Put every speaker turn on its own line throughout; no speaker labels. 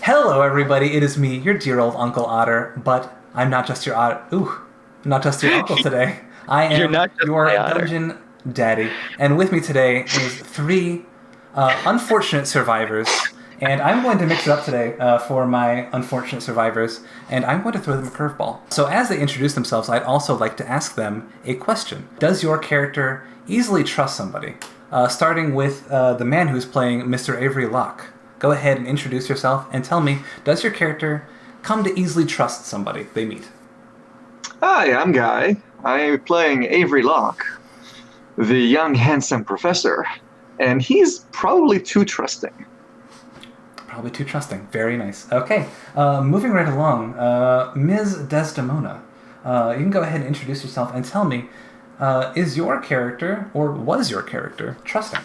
Hello, everybody. It is me, your dear old Uncle Otter, but I'm not just your otter. Not just your uncle today. I
You're
am
not just
your
my otter.
dungeon daddy, and with me today is three unfortunate survivors. And I'm going to mix it up today for my unfortunate survivors, and I'm going to throw them a curveball. So, as they introduce themselves, I'd also like to ask them a question. Does your character easily trust somebody? Starting with the man who's playing Mr. Avery Locke. Go ahead and introduce yourself and tell me, does your character come to easily trust somebody they meet?
Hi, I'm Guy. I'm playing Avery Locke, the young, handsome professor, and he's probably too trusting.
Probably too trusting. Very nice. Okay, moving right along, Ms. Desdemona. You can go ahead and introduce yourself and tell me, is your character, or was your character, trusting?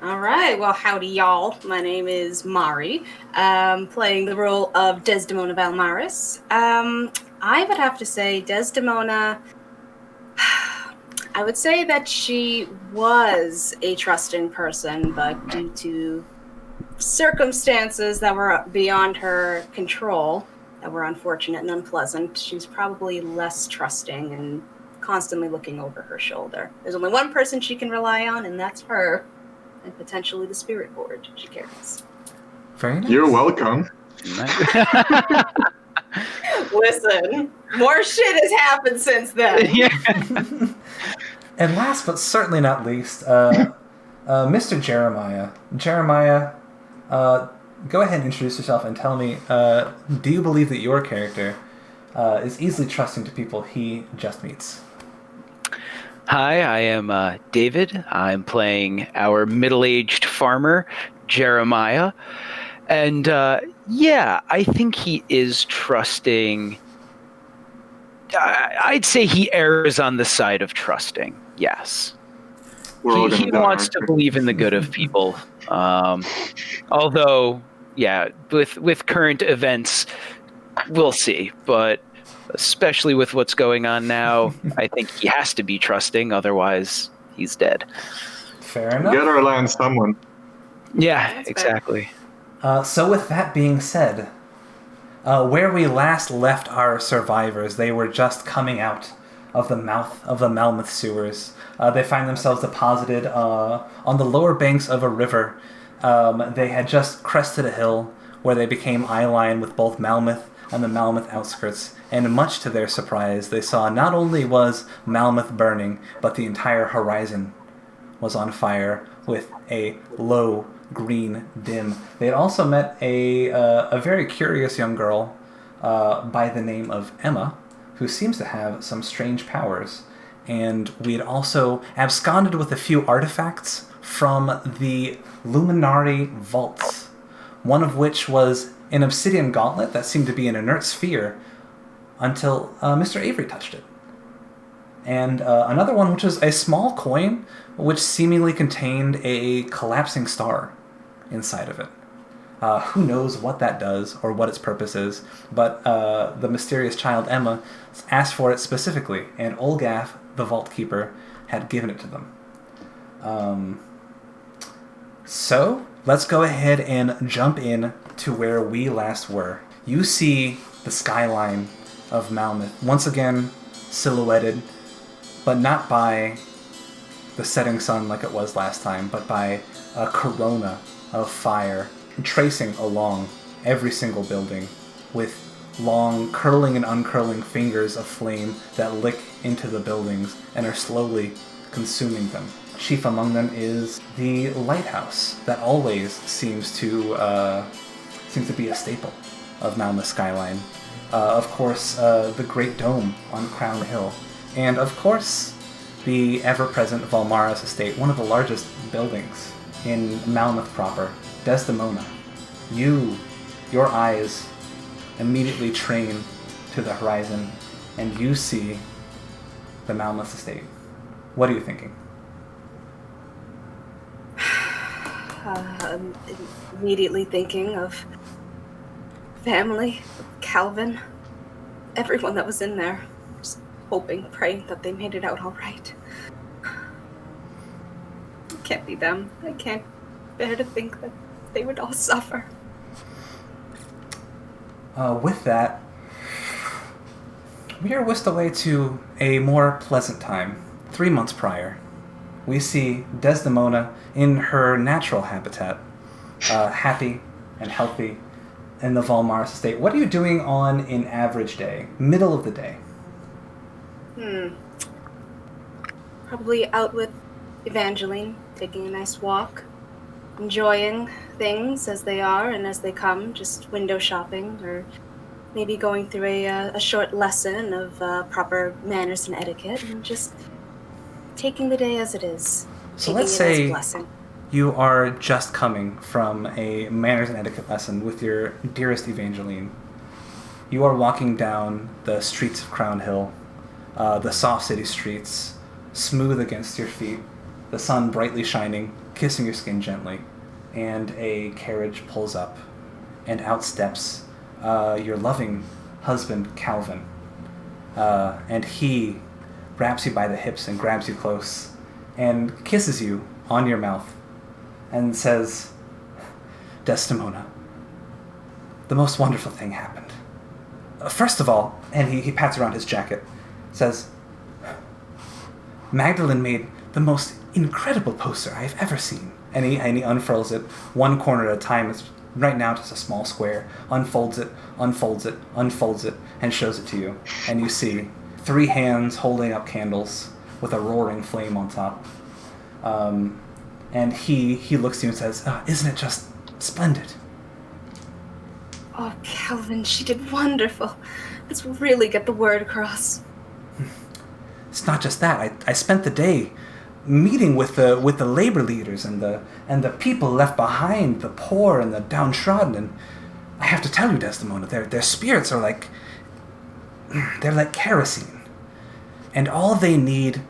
All right. Well, howdy, y'all. My name is Mari, playing the role of Desdemona Valmaris. I would have to say Desdemona, I would say that she was a trusting person, but due to circumstances that were beyond her control, that were unfortunate and unpleasant, she was probably less trusting and constantly looking over her shoulder. There's only one person she can rely on, and that's her. And potentially the spirit board she carries.
Very nice.
You're welcome.
Listen, more shit has happened since then.
Yeah.
And last but certainly not least, Mr. Jeremiah. Jeremiah, go ahead and introduce yourself and tell me, do you believe that your character is easily trusting to people he just meets?
Hi, I am David. I'm playing our middle-aged farmer, Jeremiah. And I think he is trusting. I'd say he errs on the side of trusting, yes.
We're all
He
gonna die,
wants to
aren't we?
believe in the good of people. Although, with current events, we'll see. But especially with what's going on now, I think he has to be trusting, otherwise he's dead.
Fair
We
enough.
gotta rely on someone.
Yeah,
That's
exactly.
So with that being said, where we last left our survivors, they were just coming out of the mouth of the Malmoth sewers. They find themselves deposited on the lower banks of a river. They had just crested a hill where they became eye-line with both Malmoth and the Malmoth Outskirts, and much to their surprise, they saw not only was Malmoth burning, but the entire horizon was on fire with a low green dim. They had also met a very curious young girl by the name of Emma, who seems to have some strange powers. And we had also absconded with a few artifacts from the Luminari vaults, one of which was an obsidian gauntlet that seemed to be an inert sphere until Mr. Avery touched it. And another one which was a small coin which seemingly contained a collapsing star inside of it. Who knows what that does or what its purpose is, but the mysterious child Emma asked for it specifically, and Olgaf, the Vault Keeper, had given it to them. So, let's go ahead and jump in to where we last were. You see the skyline of Malmouth, once again silhouetted, but not by the setting sun like it was last time, but by a corona of fire tracing along every single building with long curling and uncurling fingers of flame that lick into the buildings and are slowly consuming them. Chief among them is the lighthouse that always seems to be a staple of Malmouth skyline. Of course, the Great Dome on Crown Hill. And of course, the ever-present Valmaris Estate, one of the largest buildings in Malmouth proper. Desdemona, your eyes immediately train to the horizon, and you see the Malmouth Estate. What are you thinking?
Immediately thinking of family, Calvin, everyone that was in there. Just hoping, praying that they made it out all right. It can't be them. I can't bear to think that they would all suffer.
With that, we are whisked away to a more pleasant time. 3 months prior, we see Desdemona in her natural habitat, happy and healthy in the Valmaris estate. What are you doing on an average day, middle of the day?
Probably out with Evangeline, taking a nice walk, enjoying things as they are and as they come, just window shopping, or maybe going through a short lesson of proper manners and etiquette, and just taking the day as it is.
So
taking
let's
it
say
as a blessing.
you are just coming from a manners and etiquette lesson with your dearest Evangeline. You are walking down the streets of Crown Hill, the soft city streets, smooth against your feet, the sun brightly shining, kissing your skin gently, and a carriage pulls up, and out steps your loving husband, Calvin. And he grabs you by the hips and grabs you close, and kisses you on your mouth, and says, Desdemona, the most wonderful thing happened. First of all, and he pats around his jacket, says, Magdalene made the most incredible poster I've ever seen. And he unfurls it one corner at a time. It's right now just a small square. Unfolds it, unfolds it, unfolds it, and shows it to you. And you see 3 hands holding up candles with a roaring flame on top. And he looks to you and says, isn't it just splendid?
Oh, Calvin, she did wonderful. Let's really get the word across.
It's not just that. I spent the day meeting with the labor leaders and the people left behind, the poor and the downtrodden. And I have to tell you, Desdemona, their spirits are like kerosene, and all they need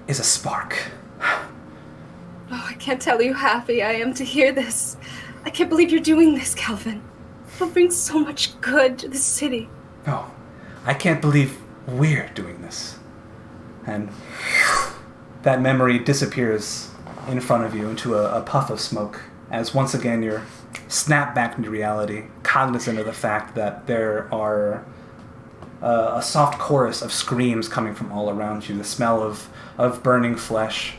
is a spark.
Oh, I can't tell you how happy I am to hear this. I can't believe you're doing this, Calvin. It'll bring so much good to the city.
Oh, I can't believe we're doing this. And that memory disappears in front of you into a puff of smoke, as once again you're snapped back into reality, cognizant of the fact that there are a soft chorus of screams coming from all around you, the smell of burning flesh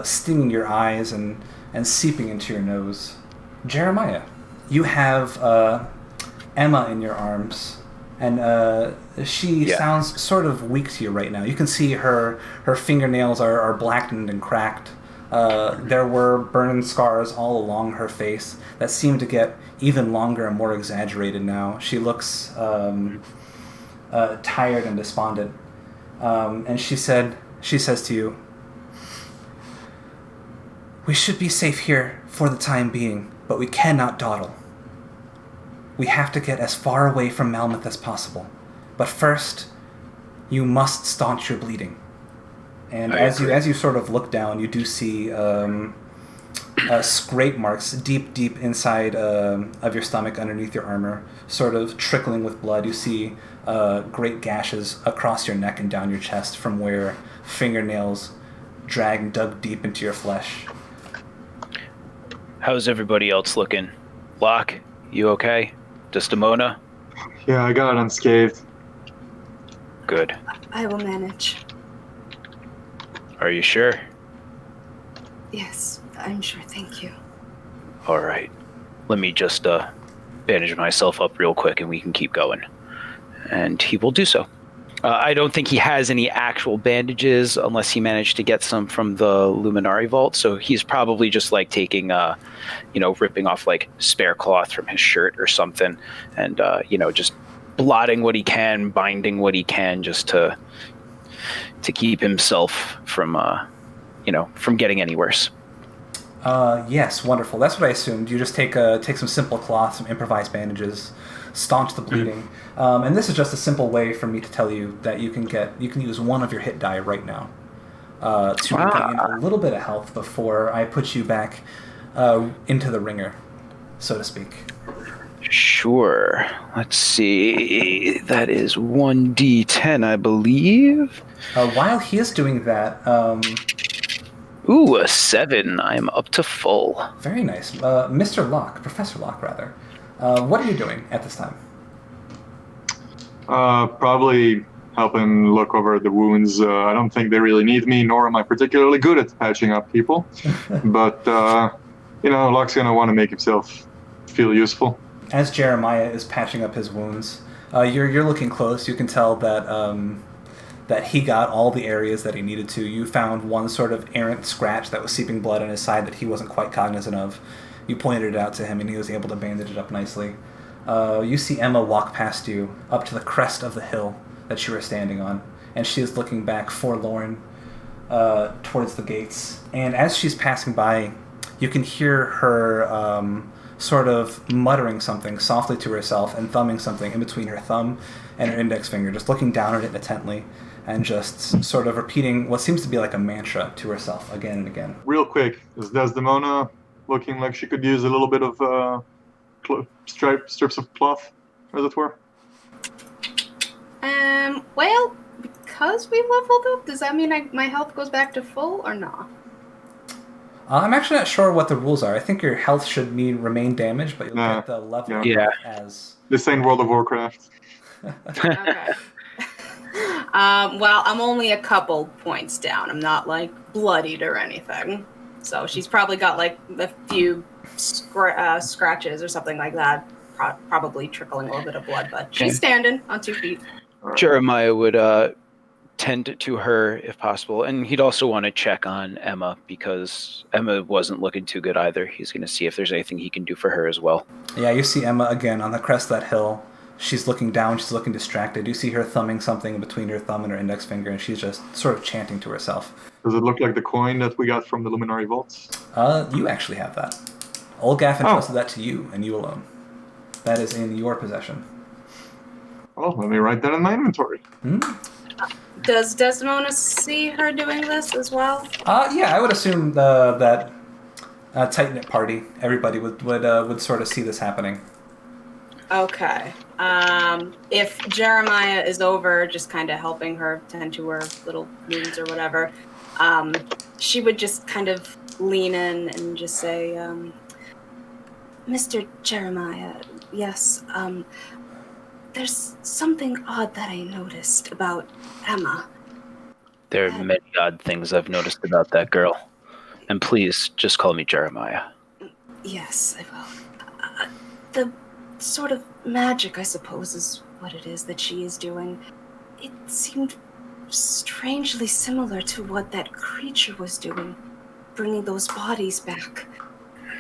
stinging your eyes and seeping into your nose. Jeremiah, you have Emma in your arms, and she sounds sort of weak to you right now. You can see her fingernails are blackened and cracked. There were burn scars all along her face that seem to get even longer and more exaggerated now. She looks tired and despondent. And she says to you, we should be safe here for the time being, but we cannot dawdle. We have to get as far away from Malmoth as possible. But first, you must staunch your bleeding. And as you sort of look down, you do see scrape marks deep inside of your stomach underneath your armor, sort of trickling with blood. You see great gashes across your neck and down your chest from where fingernails dug deep into your flesh.
How's everybody else looking? Locke, you okay? Desdemona?
Yeah, I got unscathed.
Good.
I will manage.
Are you sure?
Yes, I'm sure, thank you.
All right. Let me just bandage myself up real quick and we can keep going. And he will do so. I don't think he has any actual bandages unless he managed to get some from the Luminari vault. So he's probably just like taking, ripping off like spare cloth from his shirt or something, and just blotting what he can, binding what he can, just to keep himself from getting any worse.
Yes, wonderful. That's what I assumed. You just take some simple cloth, some improvised bandages, staunch the bleeding. And this is just a simple way for me to tell you that you can use one of your hit die right now to gain a little bit of health before I put you back into the ringer, so to speak.
Sure. Let's see. That is 1d10, I believe.
While he is doing that...
Ooh, a 7. I'm up to full.
Very nice. Mr. Locke, Professor Locke, rather. What are you doing at this time?
Probably help him look over the wounds. I don't think they really need me, nor am I particularly good at patching up people. But, Locke's going to want to make himself feel useful.
As Jeremiah is patching up his wounds, you're looking close. You can tell that that he got all the areas that he needed to. You found one sort of errant scratch that was seeping blood on his side that he wasn't quite cognizant of. You pointed it out to him, and he was able to bandage it up nicely. You see Emma walk past you up to the crest of the hill that you were standing on, and she is looking back forlorn towards the gates. And as she's passing by, you can hear her sort of muttering something softly to herself and thumbing something in between her thumb and her index finger, just looking down at it intently and just sort of repeating what seems to be like a mantra to herself again and again.
Real quick, is Desdemona looking like she could use a little bit of strips of cloth, as it were?
Well, because we leveled up, does that mean my health goes back to full or not?
I'm actually not sure what the rules are. I think your health should remain damaged, but you'll get the level as...
This ain't World of Warcraft.
Okay. Well, I'm only a couple points down. I'm not, bloodied or anything. So she's probably got, a few scratches or something like that. Probably trickling a little bit of blood, but she's standing on 2 feet.
Jeremiah would tend to her if possible, and he'd also want to check on Emma because Emma wasn't looking too good either. He's going to see if there's anything he can do for her as well.
Yeah, you see Emma again on the crest of that hill. She's looking down, she's looking distracted. You see her thumbing something in between her thumb and her index finger, and she's just sort of chanting to herself.
Does it look like the coin that we got from the Luminary Vaults?
You actually have that. Olgaf entrusted that to you, and you alone. That is in your possession.
Well, let me write that in my inventory.
Does Desdemona see her doing this as well?
Yeah, I would assume that tight-knit party, everybody would sort of see this happening.
Okay. If Jeremiah is over, just kind of helping her tend to her little wounds or whatever, she would just kind of lean in and just say, Mr. Jeremiah, yes, there's something odd that I noticed about Emma.
There are many odd things I've noticed about that girl. And please, just call me Jeremiah.
Yes, I will. The sort of magic, I suppose, is what it is that she is doing. It seemed strangely similar to what that creature was doing, bringing those bodies back.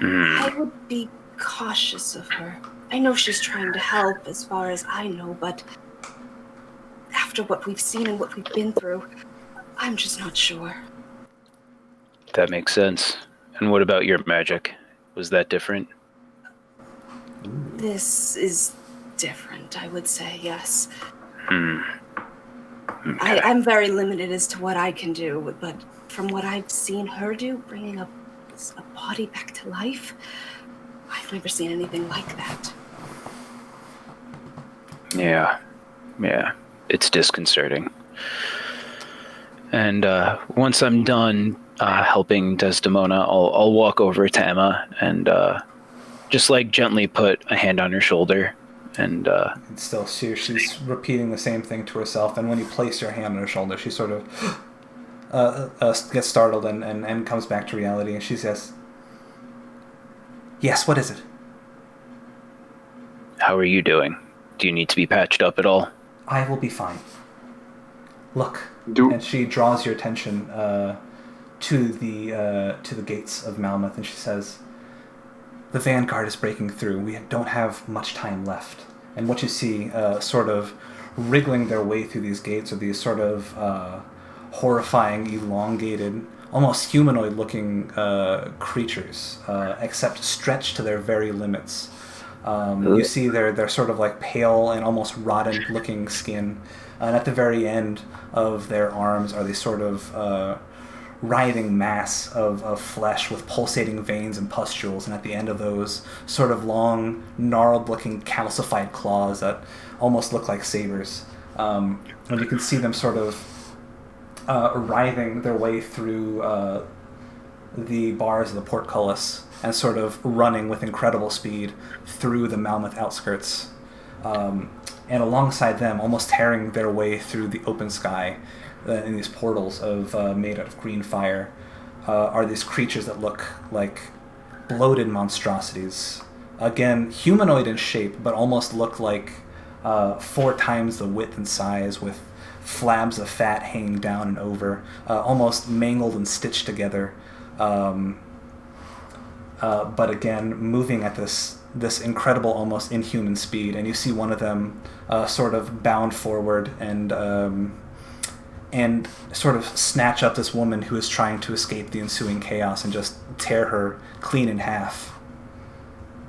I would be cautious of her. I know she's trying to help as far as I know, but after what we've seen and what we've been through, I'm just not sure.
That makes sense. And what about your magic? Was that different?
This is different, I would say, yes.
Okay.
I'm very limited as to what I can do, but from what I've seen her do, bringing a body back to life, I've never seen anything like that.
Yeah. It's disconcerting. And once I'm done helping Desdemona, I'll walk over to Emma and just gently put a hand on her shoulder. And
still, she's repeating the same thing to herself. And when you place your hand on her shoulder, she sort of gets startled and comes back to reality. And she says, "Yes, what is it?"
How are you doing? Do you need to be patched up at all?
I will be fine. Look. And she draws your attention to the gates of Malmoth, and she says, "The vanguard is breaking through. We don't have much time left." And what you see, sort of wriggling their way through these gates, are these sort of horrifying, elongated, almost humanoid-looking creatures, except stretched to their very limits. You see their sort of pale and almost rotten-looking skin, and at the very end of their arms are these sort of writhing mass of flesh with pulsating veins and pustules, and at the end of those, sort of long, gnarled-looking calcified claws that almost look like sabers. And you can see them sort of writhing their way through the bars of the portcullis and sort of running with incredible speed through the Malmoth Outskirts. And alongside them, almost tearing their way through the open sky in these portals made out of green fire, are these creatures that look like bloated monstrosities. Again, humanoid in shape, but almost look like 4 times the width and size, with flabs of fat hanging down and over, almost mangled and stitched together. But again, moving at this incredible, almost inhuman speed. And you see one of them sort of bound forward and sort of snatch up this woman who is trying to escape the ensuing chaos and just tear her clean in half.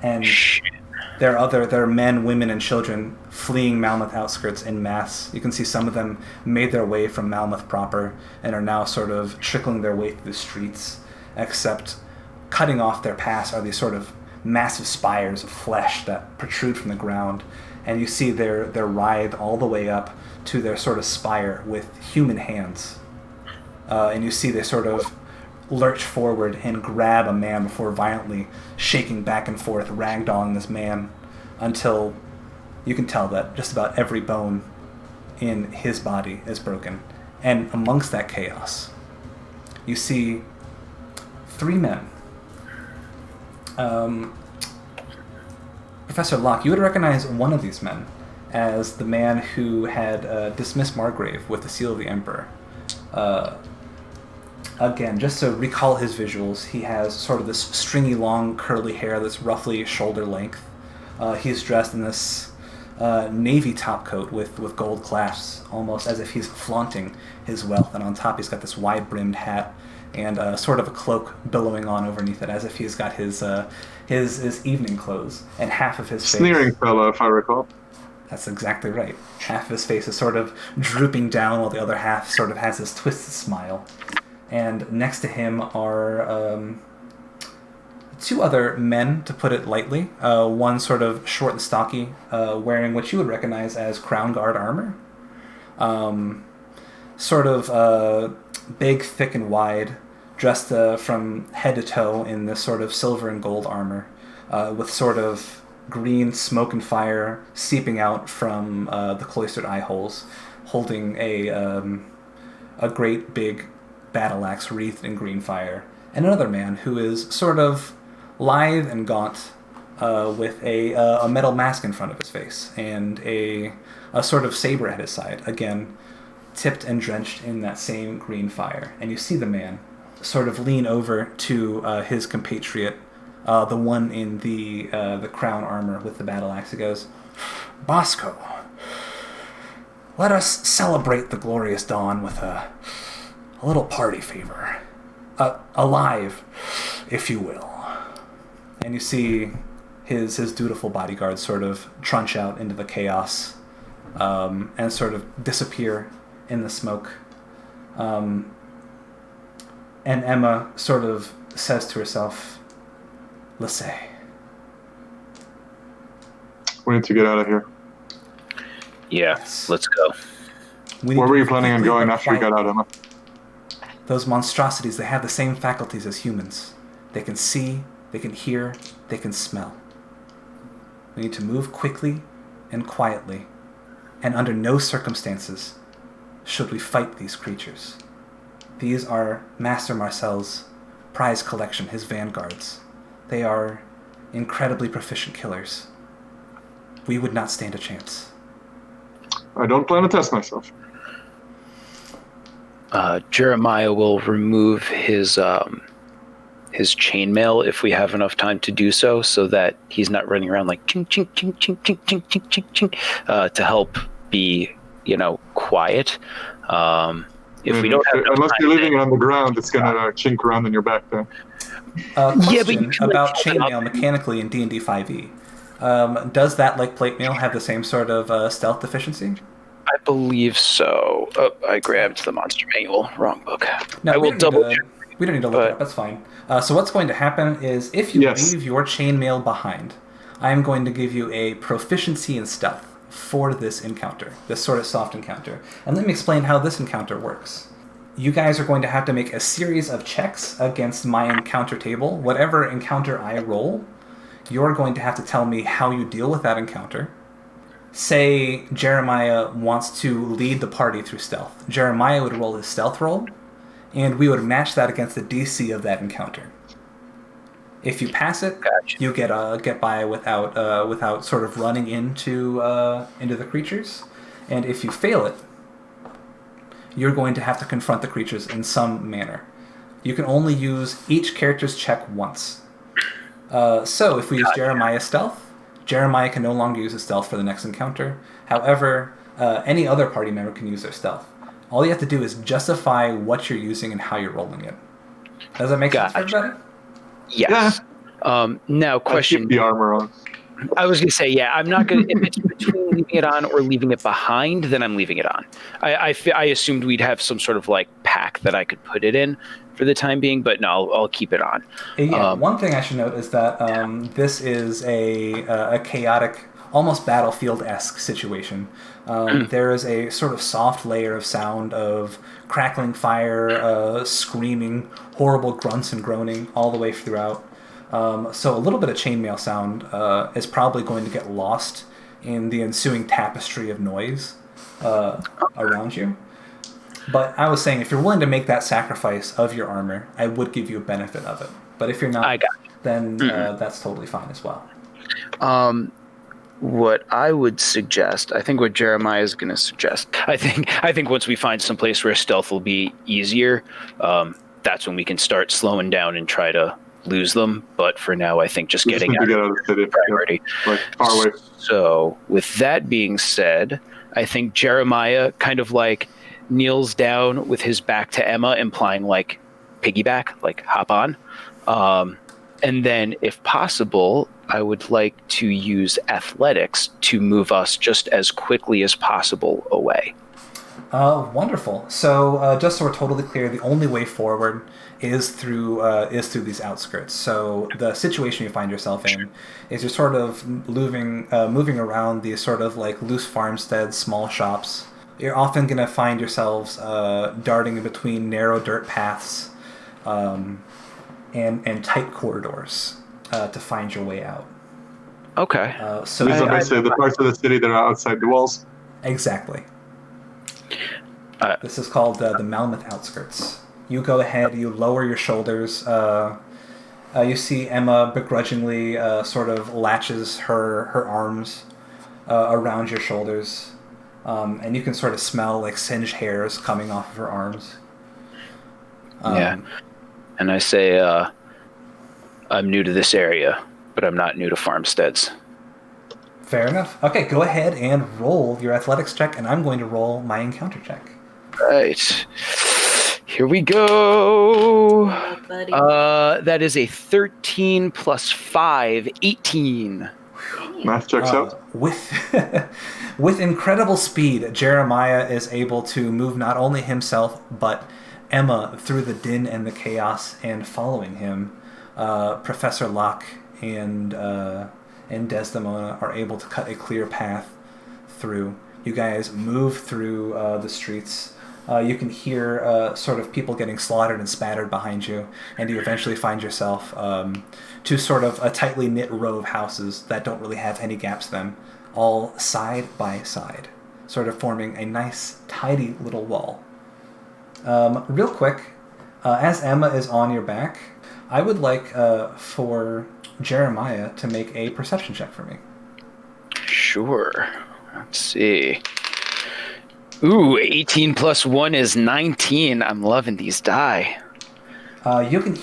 And there are men, women, and children fleeing Malmoth Outskirts en masse. You can see some of them made their way from Malmoth proper and are now sort of trickling their way through the streets, except cutting off their path are these sort of massive spires of flesh that protrude from the ground. And you see their writhe all the way up to their sort of spire with human hands. And you see they sort of lurch forward and grab a man before violently shaking back and forth, ragdolling this man until you can tell that just about every bone in his body is broken. And amongst that chaos, you see 3 men. Professor Locke, you would recognize one of these men as the man who had dismissed Margrave with the seal of the Emperor. Again, just to recall his visuals, he has sort of this stringy, long, curly hair that's roughly shoulder length. He's dressed in this navy topcoat with gold clasps, almost as if he's flaunting his wealth. And on top, he's got this wide-brimmed hat and sort of a cloak billowing on underneath it, as if he's got his evening clothes. And half of his face...
Sneering fellow, if I recall.
That's exactly right. Half of his face is sort of drooping down, while the other half sort of has this twisted smile. And next to him are 2 other men, to put it lightly. One sort of short and stocky, wearing what you would recognize as crown guard armor. Sort of big, thick, and wide, dressed from head to toe in this sort of silver and gold armor, with sort of green smoke and fire seeping out from the cloistered eye holes, holding a great big battle axe wreathed in green fire. And another man who is sort of lithe and gaunt, with a metal mask in front of his face and a sort of saber at his side, again tipped and drenched in that same green fire. And you see the man sort of lean over to his compatriot, the one in the crown armor with the battle axe. He goes, "Bosco, let us celebrate the glorious dawn with a little party favor. Alive, if you will." And you see his dutiful bodyguards sort of trunch out into the chaos and sort of disappear in the smoke. And Emma sort of says to herself, "Laissez."
We need to get out of here.
Yeah,
Yes.
let's go.
Where were you planning on going after we got out, Emma?
Those monstrosities, they have the same faculties as humans. They can see, they can hear, they can smell. We need to move quickly and quietly, and under no circumstances should we fight these creatures. These are Master Marcel's prize collection, his vanguards. They are incredibly proficient killers. We would not stand a chance.
I don't plan to test myself.
Jeremiah will remove his chainmail if we have enough time to do so that he's not running around like ching ching ching ching ching ching ching ching ching to help be quiet. If we don't have
unless you're leaving it on the ground, it's gonna chink around in your back then.
Question about chainmail mechanically in D&D 5e. Does that, like plate mail, have the same sort of stealth deficiency?
I believe so. Oh, I grabbed the monster manual. Wrong book.
No,
I will double check.
We don't need to look it up. That's fine. So what's going to happen is if you leave your chainmail behind, I am going to give you a proficiency in stealth for this encounter, this sort of soft encounter. And let me explain how this encounter works. You guys are going to have to make a series of checks against my encounter table. Whatever encounter I roll, you're going to have to tell me how you deal with that encounter. say Jeremiah wants to lead the party through stealth. Jeremiah would roll his stealth roll, and we would match that against the DC of that encounter. If you pass it,
Gotcha.
you get by without sort of running into the creatures, and if you fail it, you're going to have to confront the creatures in some manner. You can only use each character's check once. So if we use Jeremiah's stealth, Jeremiah can no longer use his stealth for the next encounter. However, any other party member can use their stealth. All you have to do is justify what you're using and how you're rolling it. Does that make sense for everybody?
Yes. Now, question.
I keep the armor on.
I was going to say, yeah, I'm not going to, if it's between leaving it on or leaving it behind, then I'm leaving it on. I assumed we'd have some sort of like pack that I could put it in for the time being, but no, I'll keep it on.
Yeah, one thing I should note is that this is a chaotic, almost battlefield-esque situation. There is a sort of soft layer of sound of crackling fire, screaming, horrible grunts and groaning all the way throughout. So a little bit of chainmail sound is probably going to get lost in the ensuing tapestry of noise around you. But I was saying, if you're willing to make that sacrifice of your armor, I would give you a benefit of it. But if you're not, then that's totally fine as well.
What I would suggest, I think what Jeremiah is going to suggest, I think once we find some place where stealth will be easier, that's when we can start slowing down and try to lose them. But for now, I think just getting out of the city priority.
Like far away.
So with that being said, I think Jeremiah kind of like kneels down with his back to Emma, implying like piggyback, like hop on. And then if possible, I would like to use athletics to move us just as quickly as possible away.
Wonderful. So just so we're totally clear, the only way forward is through these outskirts. So the situation you find yourself in is you're sort of moving around these sort of like loose farmsteads, small shops. You're often going to find yourselves darting in between narrow dirt paths and tight corridors to find your way out.
Okay.
So these are basically the parts of the city that are outside the walls.
Exactly. This is called the Malmoth Outskirts. You go ahead, you lower your shoulders. You see Emma begrudgingly sort of latches her arms around your shoulders. And you can sort of smell like singed hairs coming off of her arms.
Yeah. And I say, I'm new to this area, but I'm not new to farmsteads.
Fair enough. Okay, go ahead and roll your athletics check, and I'm going to roll my encounter check.
Right. Here we go.
Oh, buddy.
That is a 13 plus 5, 18.
Math checks out.
With incredible speed, Jeremiah is able to move not only himself, but Emma through the din and the chaos, and following him, Professor Locke and Desdemona are able to cut a clear path through. You guys move through the streets. You can hear sort of people getting slaughtered and spattered behind you, and you eventually find yourself to sort of a tightly knit row of houses that don't really have any gaps in them, all side by side, sort of forming a nice, tidy little wall. Real quick, as Emma is on your back, I would like for Jeremiah to make a perception check for me.
Sure. Let's see. Ooh, 18 plus 1 is 19. I'm loving these die.
You can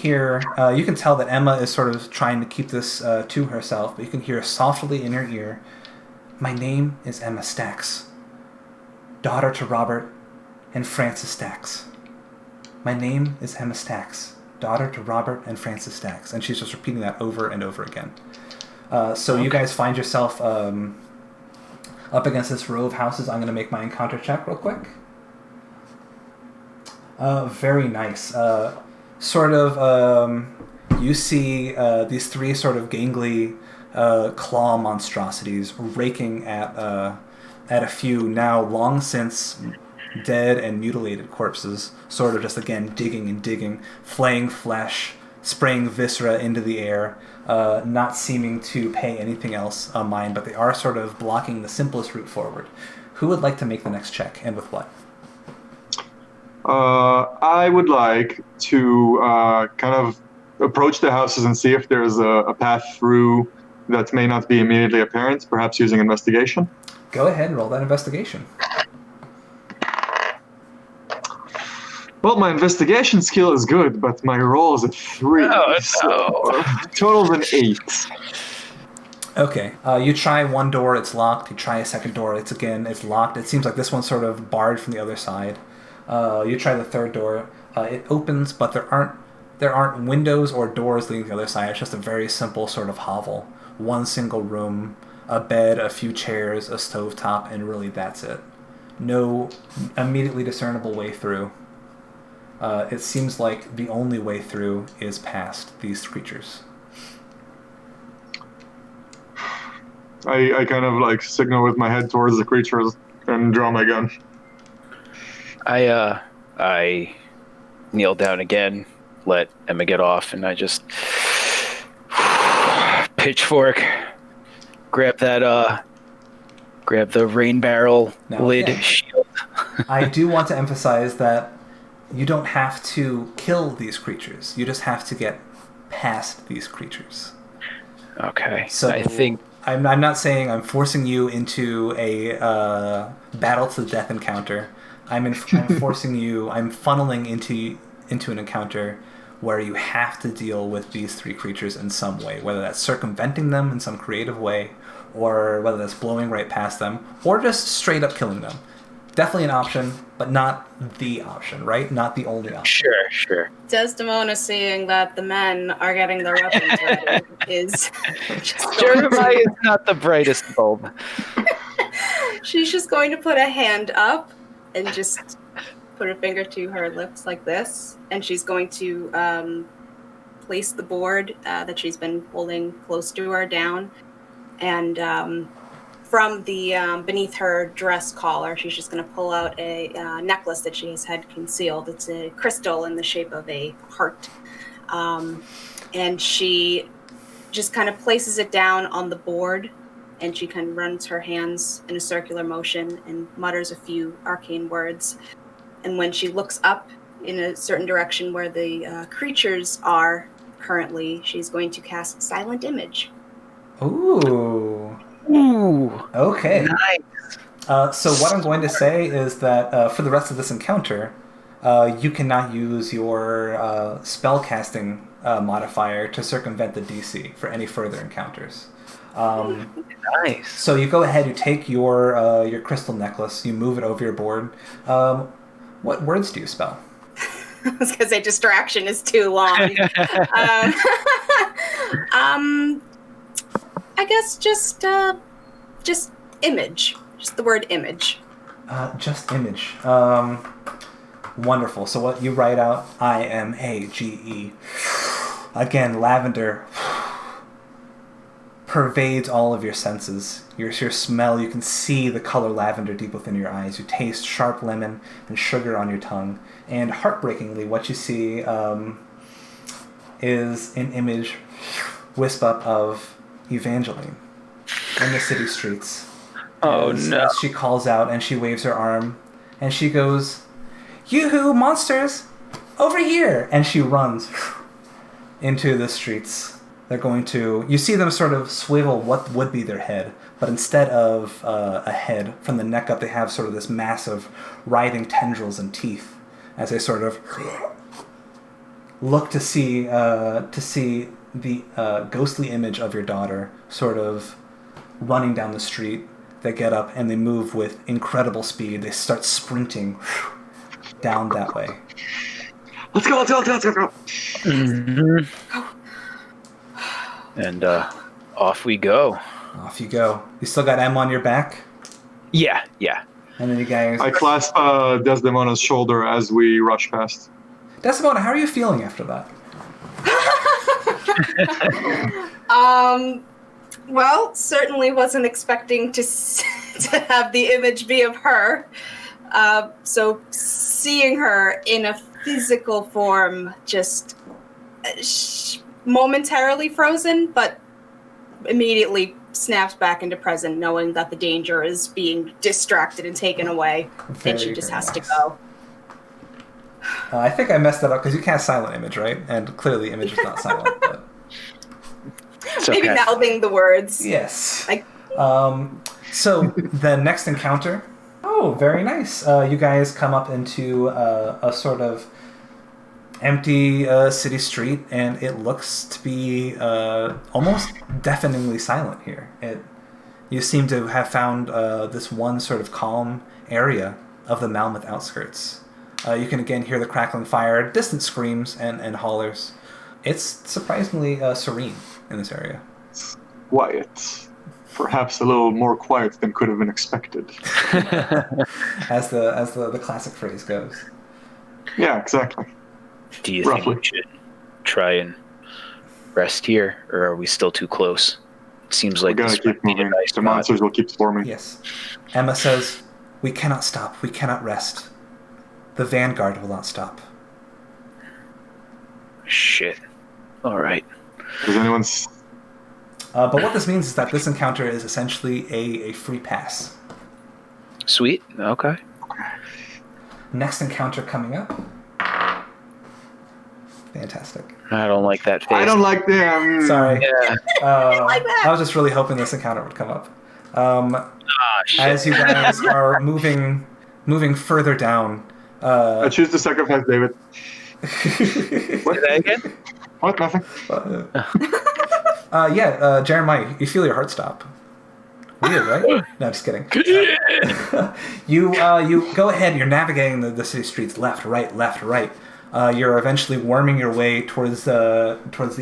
tell that Emma is sort of trying to keep this to herself, but you can hear softly in her ear, "My name is Emma Stacks, daughter to Robert and Frances Stacks. My name is Emma Stacks, daughter to Robert and Frances Stacks." And she's just repeating that over and over again. So you guys find yourself up against this row of houses. I'm going to make my encounter check real quick. Very nice. You see these three sort of gangly claw monstrosities raking at a few now long since dead and mutilated corpses, sort of just again digging and digging, flaying flesh, spraying viscera into the air, not seeming to pay anything else mind, but they are sort of blocking the simplest route forward. Who would like to make the next check, and with what?
I would like to kind of approach the houses and see if there's a path through that may not be immediately apparent, perhaps using investigation.
Go ahead and roll that investigation.
Well, my investigation skill is good, but my roll is a 3. So total of an 8.
Okay, you try one door, it's locked. You try a second door, it's locked. It seems like this one's sort of barred from the other side. You try the third door, it opens, but there aren't windows or doors leading to the other side. It's just a very simple sort of hovel. One single room, a bed, a few chairs, a stovetop, and really that's it. No immediately discernible way through. It seems like the only way through is past these creatures.
I kind of like signal with my head towards the creatures and draw my gun.
I kneel down again, let Emma get off, and I just pitchfork, grab the rain barrel lid shield.
I do want to emphasize that you don't have to kill these creatures. You just have to get past these creatures.
Okay.
So
I think
I'm not saying I'm forcing you into a battle to the death encounter. I'm forcing you. I'm funneling into an encounter where you have to deal with these 3 creatures in some way, whether that's circumventing them in some creative way, or whether that's blowing right past them, or just straight up killing them. Definitely an option, but not the option, right? Not the only option.
Sure.
Desdemona, seeing that the men are getting their weapons ready, is just
Jeremiah is not the brightest bulb.
She's just going to put a hand up and just put a finger to her lips like this, and she's going to place the board that she's been holding close to her down, and from the beneath her dress collar, she's just going to pull out a necklace that she has had concealed. It's a crystal in the shape of a heart, and she just kind of places it down on the board, and she kind of runs her hands in a circular motion and mutters a few arcane words. And when she looks up in a certain direction where the creatures are currently, she's going to cast Silent Image.
Ooh. Okay.
Nice.
So what I'm going to say is that for the rest of this encounter, you cannot use your spellcasting modifier to circumvent the DC for any further encounters.
Nice.
So you go ahead, you take your crystal necklace, you move it over your board. What words do you spell?
I was going to say distraction is too long. I guess just image. Just the word image.
Just image. Wonderful. So what you write out, IMAGE. Again, lavender pervades all of your senses. Your smell, you can see the color lavender deep within your eyes. You taste sharp lemon and sugar on your tongue. And heartbreakingly, what you see is an image wisp up of Evangeline in the city streets.
Oh,
as
no.
she calls out and she waves her arm and she goes, "Yoo-hoo, monsters! Over here!" And she runs into the streets. They're going to... You see them sort of swivel what would be their head, but instead of a head, from the neck up, they have sort of this massive writhing tendrils and teeth as they sort of look to see the ghostly image of your daughter sort of running down the street. They get up and they move with incredible speed. They start sprinting down that way.
Let's go.
Mm-hmm. And off we go.
Off you go. You still got M on your back?
Yeah.
And then you guys...
I clasp Desdemona's shoulder as we rush past.
Desdemona, how are you feeling after that?
Well, certainly wasn't expecting to have the image be of her. So seeing her in a physical form just momentarily frozen, but immediately snaps back into present, knowing that the danger is being distracted and taken away, and she just has to go.
I think I messed that up because you cast silent image, right? And clearly image is not silent. But...
Maybe mouthing the words.
Yes. So the next encounter. Oh, very nice. You guys come up into a sort of empty city street, and it looks to be almost deafeningly silent here. You seem to have found this one sort of calm area of the Malmoth Outskirts. You can again hear the crackling fire, distant screams, and hollers. It's surprisingly serene in this area.
Quiet. Perhaps a little more quiet than could have been expected.
as the classic phrase goes.
Yeah, exactly.
Do you think we should try and rest here, or are we still too close? It seems like
we gotta keep moving. The monsters will keep swarming.
Yes. Emma says, "We cannot stop. We cannot rest. The vanguard will not stop."
Shit. All right.
Does anyone...
But what this means is that this encounter is essentially a free pass.
Sweet. Okay.
Next encounter coming up. Fantastic.
I don't like that face.
I don't like them.
Sorry.
Yeah.
I was just really hoping this encounter would come up. As you guys are moving further down.
I choose to sacrifice David.
What? Say that again?
What? Nothing.
Jeremiah, you feel your heart stop. Weird, right? No, I'm just kidding. You go ahead. You're navigating the city streets, left, right. You're eventually worming your way towards the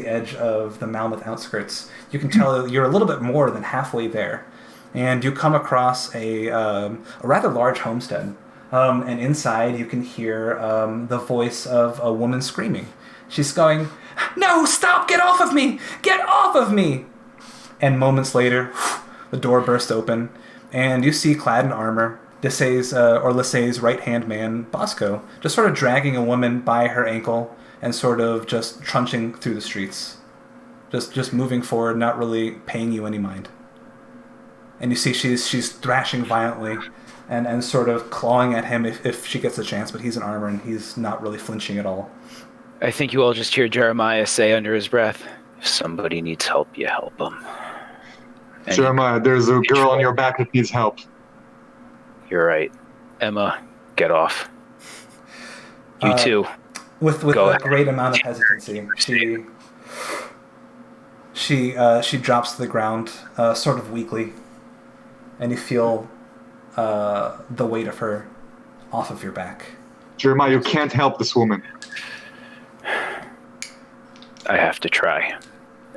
edge of the Malmoth Outskirts. You can tell you're a little bit more than halfway there, and you come across a rather large homestead. And inside, you can hear the voice of a woman screaming. She's going, "No, stop! Get off of me! Get off of me!" And moments later, the door bursts open, and you see, clad in armor, Lissay's right-hand man, Bosco, just sort of dragging a woman by her ankle and sort of just trunching through the streets. Just moving forward, not really paying you any mind. And you see she's thrashing violently and sort of clawing at him if she gets a chance, but he's in armor and he's not really flinching at all.
I think you all just hear Jeremiah say under his breath, "If somebody needs help, you help them." And
Jeremiah, there's a girl on your back that needs help.
You're right. Emma, get off. You too.
With a great amount of hesitancy, she drops to the ground, sort of weakly, and you feel the weight of her off of your back.
Jeremiah, you can't help this woman.
I have to try.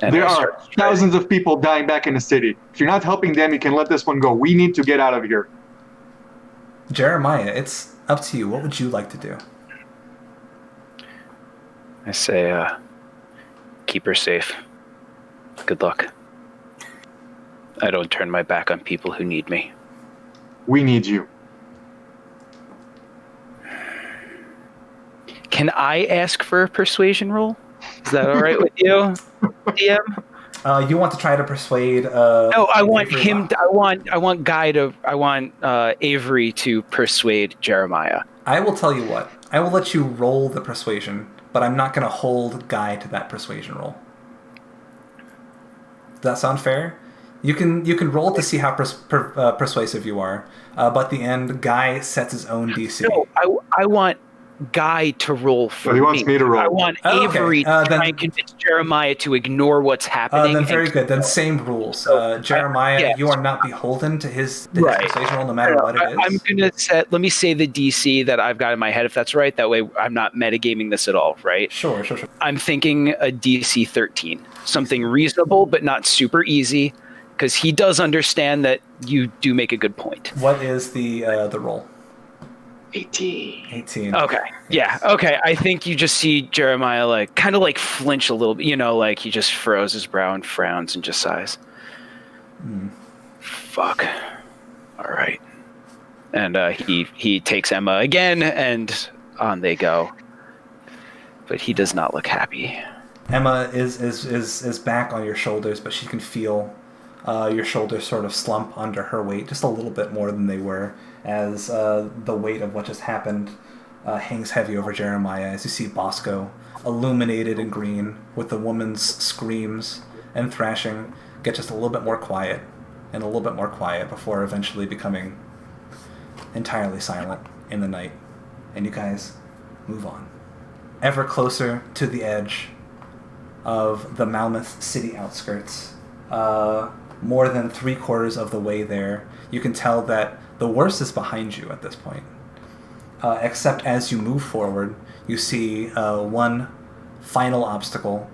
And
there are thousands of people dying back in the city. If you're not helping them, you can let this one go. We need to get out of here.
Jeremiah, it's up to you. What would you like to do?
I say, keep her safe. Good luck. I don't turn my back on people who need me.
We need you.
Can I ask for a persuasion roll? Is that all right with you, DM?
You want to try to persuade?
No, I want
Avery
him. I want Avery to persuade Jeremiah.
I will tell you what. I will let you roll the persuasion, but I'm not going to hold Guy to that persuasion roll. Does that sound fair? You can roll to see how persuasive you are, but at the end, Guy sets his own DC.
No, I want Guy to roll for
he wants me to roll.
I want Avery to try and convince Jeremiah to ignore what's happening.
Then very good. Then same rules. Jeremiah, you are not beholden to his persuasion roll, no matter what it is.
I'm gonna let me say the DC that I've got in my head, if that's right. That way, I'm not metagaming this at all, right?
Sure.
I'm thinking a DC 13, something reasonable but not super easy, because he does understand that you do make a good point.
What is the roll?
18.
Okay. Yeah. Okay. I think you just see Jeremiah kind of flinch a little bit, he just furrows his brow and frowns and just sighs. Fuck. All right. And he takes Emma again, and on they go. But he does not look happy.
Emma is back on your shoulders, but she can feel your shoulders sort of slump under her weight just a little bit more than they were, as the weight of what just happened hangs heavy over Jeremiah, as you see Bosco, illuminated in green, with the woman's screams and thrashing, get just a little bit more quiet, and a little bit more quiet before eventually becoming entirely silent in the night. And you guys move on. Ever closer to the edge of the Malmoth city outskirts, more than 3/4 of the way there, you can tell that the worst is behind you at this point. Except as you move forward, you see one final obstacle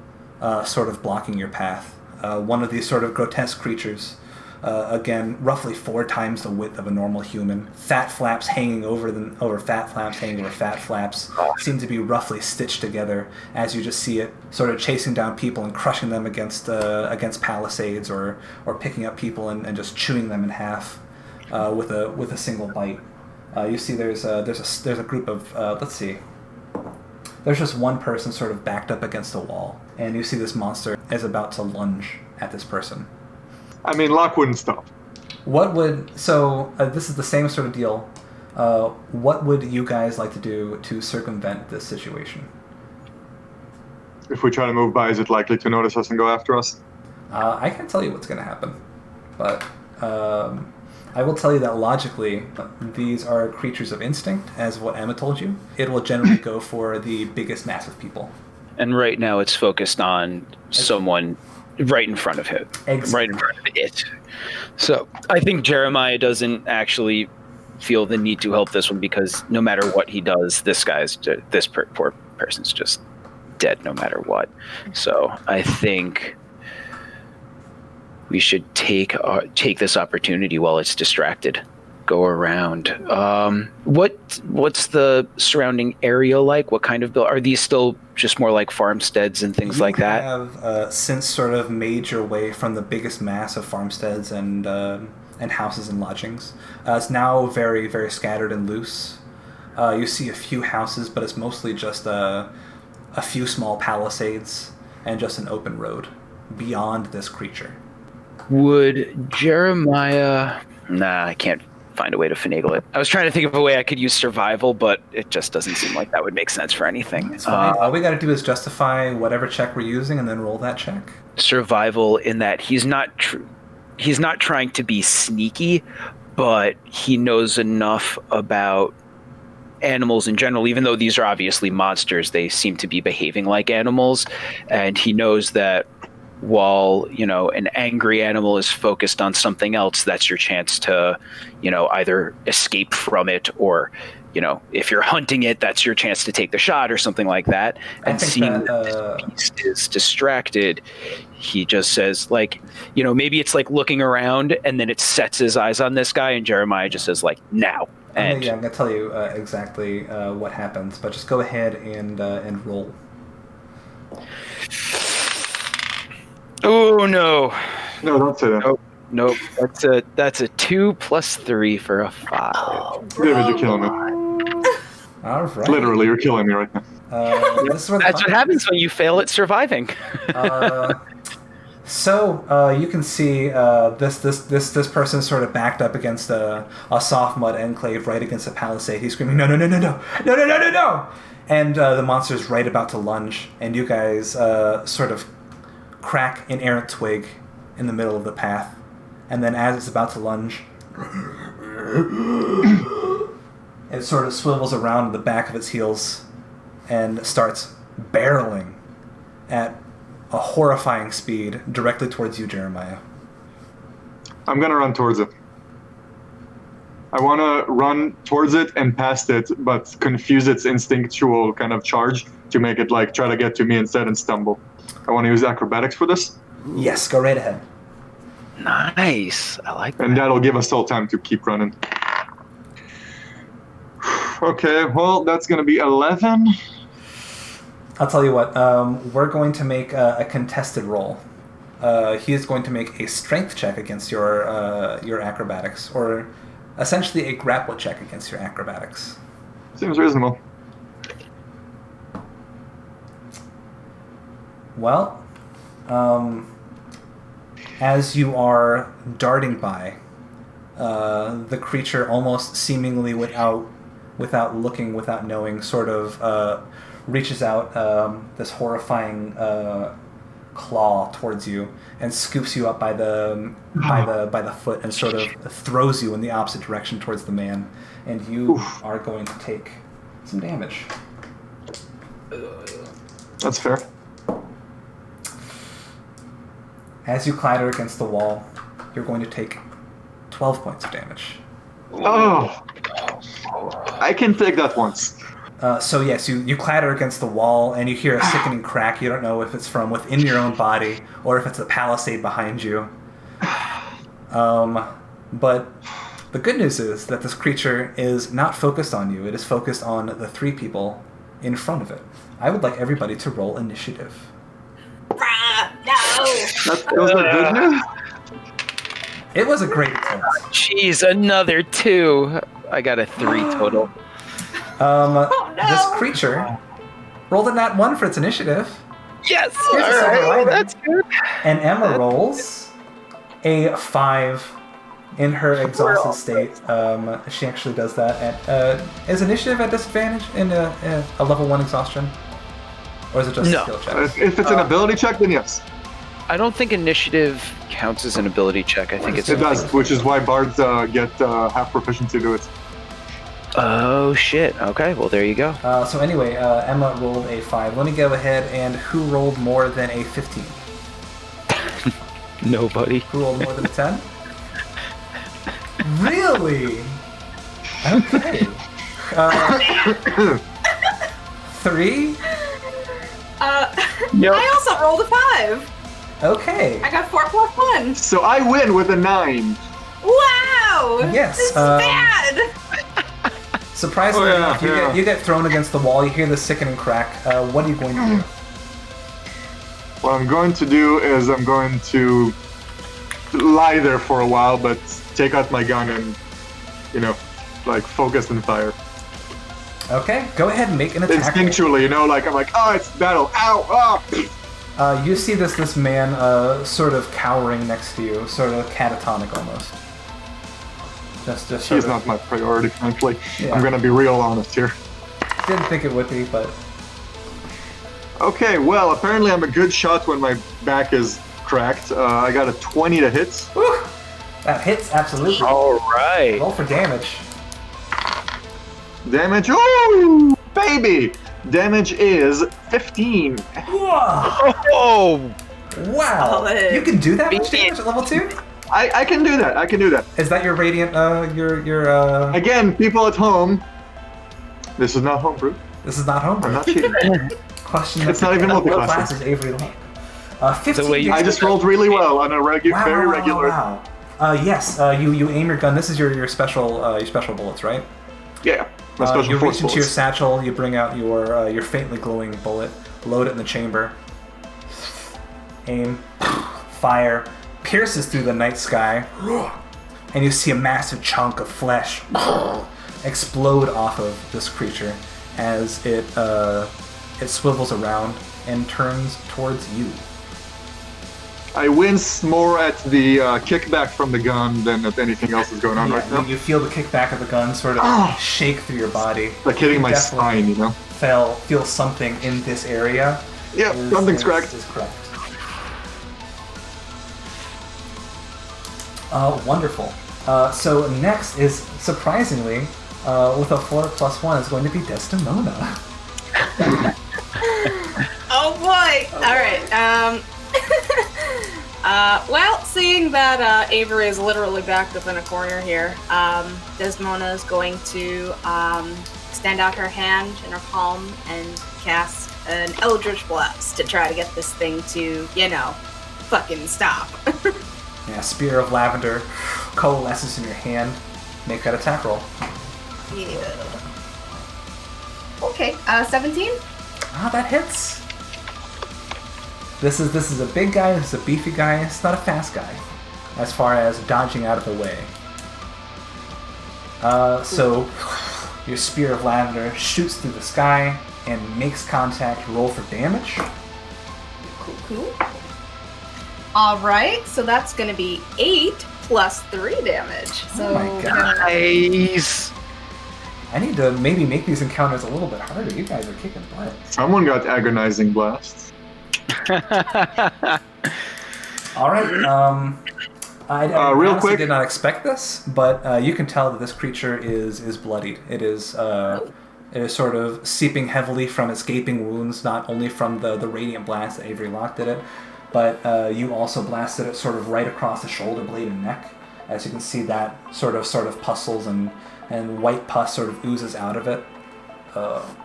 sort of blocking your path. One of these sort of grotesque creatures, again, roughly 4 times the width of a normal human. Fat flaps hanging over fat flaps, hanging over fat flaps, seem to be roughly stitched together as you just see it sort of chasing down people and crushing them against palisades, or picking up people and just chewing them in half with a single bite. You see there's a group of let's see. There's just one person sort of backed up against a wall, and you see this monster is about to lunge at this person.
I mean, Locke wouldn't stop.
This is the same sort of deal. What would you guys like to do to circumvent this situation?
If we try to move by, is it likely to notice us and go after us?
I can't tell you what's going to happen, but I will tell you that logically, these are creatures of instinct, as what Emma told you. It will generally go for the biggest mass of people.
And right now it's focused on someone right in front of him.
Exactly.
Right in front of it. So I think Jeremiah doesn't actually feel the need to help this one, because no matter what he does, poor person's just dead no matter what. So I think we should take this opportunity while it's distracted. Go around. What's the surrounding area like? What kind of are these still just more like farmsteads and things like that?
You have since sort of made your way from the biggest mass of farmsteads and houses and lodgings. It's now very, very scattered and loose. You see a few houses, but it's mostly just a few small palisades and just an open road beyond this creature.
Would Jeremiah... Nah, I can't find a way to finagle it. I was trying to think of a way I could use survival, but it just doesn't seem like that would make sense for anything.
It's fine. All we got to do is justify whatever check we're using and then roll that check.
Survival in that he's not trying to be sneaky, but he knows enough about animals in general. Even though these are obviously monsters, they seem to be behaving like animals, and he knows that while, an angry animal is focused on something else, that's your chance to, either escape from it, or, if you're hunting it, that's your chance to take the shot or something like that. And seeing that this beast is distracted, he just says, maybe it's like looking around, and then it sets his eyes on this guy, and Jeremiah just says, now. And
I'm going to tell you exactly what happens, but just go ahead and roll.
Oh, no.
No, don't say that.
Nope. That's a 2 + 3 for a 5.
Oh,
David, you're killing me.
All right.
Literally, you're killing me right now.
That's what
happens when you fail at surviving.
So you can see this person sort of backed up against a soft mud enclave right against a palisade. He's screaming, no, no, no, no, no, no, no, no, no, no! And the monster's right about to lunge, and you guys sort of crack an errant twig in the middle of the path, and then as it's about to lunge, it sort of swivels around the back of its heels and starts barreling at a horrifying speed directly towards you, Jeremiah.
I'm gonna run towards it. I want to run towards it and past it, but confuse its instinctual kind of charge to make it try to get to me instead and stumble. I want to use acrobatics for this.
Yes, go right ahead.
Nice. I like that.
And that'll give us all time to keep running. Okay, well, that's going to be 11.
I'll tell you what, we're going to make a contested roll. He is going to make a strength check against your acrobatics, or essentially a grapple check against your acrobatics.
Seems reasonable.
Well, as you are darting by, the creature, almost seemingly without looking, without knowing, sort of reaches out this horrifying claw towards you and scoops you up by the foot and sort of throws you in the opposite direction towards the man, and you are going to take some damage.
That's fair.
As you clatter against the wall, you're going to take 12 points of damage.
Oh, I can take that once.
So yes, you clatter against the wall and you hear a sickening crack. You don't know if it's from within your own body or if it's a palisade behind you. But the good news is that this creature is not focused on you. It is focused on the 3 people in front of it. I would like everybody to roll initiative.
No!
Those are good news?
It was a great attempt.
Jeez, another 2. I got a 3 total.
No.
This creature rolled a nat 1 for its initiative.
Yes!
Here's a silver
Alright,
lining.
that's good.
And Emma rolls a 5 in her exhausted state. She actually does that at... is initiative at disadvantage in a level 1 exhaustion? Or is it just a skill check?
If it's an ability check, then yes.
I don't think initiative counts as an ability check. I think it's...
It does, which is why bards get half proficiency to it.
Oh, shit. Okay, well, there you go.
So anyway, Emma rolled a 5. Let me go ahead and who rolled more than a 15?
Nobody.
Who rolled more than a 10? Really? Okay. 3?
Yep.
I also rolled a 5.
Okay.
I got 4 plus 1.
So I win with a 9.
Wow!
Yes,
This is bad!
Surprisingly
Oh, yeah,
enough,
yeah.
you get thrown against the wall. You hear the sickening crack. What are you going to do?
What I'm going to do is I'm going to lie there for a while, but take out my gun and, focus and fire.
Okay, go ahead and make an attack.
Instinctually, I'm like, oh, it's battle. Ow! Ah!
You see this man sort of cowering next to you, sort of catatonic almost. Just
He's
sort of,
not my priority, frankly.
Yeah.
I'm gonna be real honest here.
didn't think it would be, but
Okay, well, apparently I'm a good shot when my back is cracked. I got a 20 to hit.
whew, that hits absolutely.
All right.
Roll for damage.
Damage, ooh, baby! Damage is 15.
Whoa!
Oh,
Wow!
Solid.
You can do that much damage at level 2?
I can do that.
Is that your radiant? Your
Again, people at home, this is not homebrew.
This is not
I'm
homebrew.
not cheating.
Question.
It's not even
what
multi-class.
class is Avery like? 15
The way you-
I just rolled really well on a very regular.
Wow. Yes. You aim your gun. This is your special bullets, right?
Yeah, my special
You
force
reach into your
bullets.
satchel. You bring out your faintly glowing bullet. Load it in the chamber. Aim. Fire. Pierces through the night sky, and you see a massive chunk of flesh explode off of this creature as it swivels around and turns towards you.
I wince more at the kickback from the gun than at anything else that's going on right now.
You feel the kickback of the gun sort of shake through your body.
Like hitting my
Definitely
spine,
Feel something in this area.
Yeah, something's cracked.
Is correct. Wonderful. So next is, surprisingly, with a 4+1, is going to be Desdemona.
Oh boy! Alright, well, seeing that Avery is literally backed up in a corner here, Desdemona is going to extend out her hand in her palm and cast an Eldritch Blast to try to get this thing to, fucking stop.
Yeah, Spear of Lavender coalesces in your hand. Make that attack roll.
Yeah. Okay, 17?
That hits. This is a big guy, this is a beefy guy, it's not a fast guy, as far as dodging out of the way. So, your Spear of Lavender shoots through the sky and makes contact. Roll for damage.
Cool. Cool. All right, so that's going to be 8 plus 3 damage. So
Oh my god.
Nice.
I need to maybe make these encounters a little bit harder. You guys are kicking butt.
Someone got agonizing blasts.
All right. I
Real
honestly
quick.
did not expect this, but you can tell that this creature is bloodied. It is sort of seeping heavily from its gaping wounds, not only from the radiant blast that Avery Locke did it, but you also blasted it sort of right across the shoulder blade and neck. As you can see, that sort of pustules and white pus sort of oozes out of it.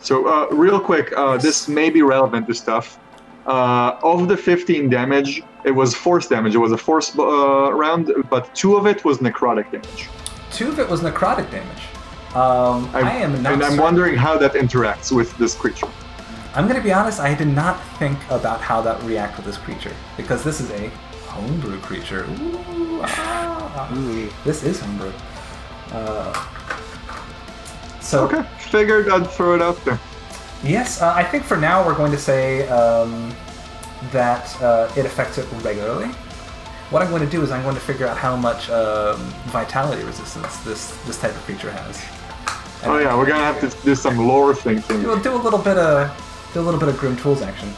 So, real quick, this may be relevant to stuff. Of the 15 damage, it was force damage. It was a force round, but 2 of it was necrotic damage.
2 of it was necrotic damage. I am not.
And I'm
certain.
wondering how that interacts with this creature.
I'm going to be honest, I did not think about how that would react with this creature, because this is a homebrew creature. Ooh, This is homebrew. So,
Okay, figured I'd throw it out there.
yes, I think for now we're going to say that it affects it regularly. What I'm going to do is I'm going to figure out how much vitality resistance this type of creature has.
Oh yeah, we're gonna have to do some lore thinking.
We'll do a little bit of Grim Tools action.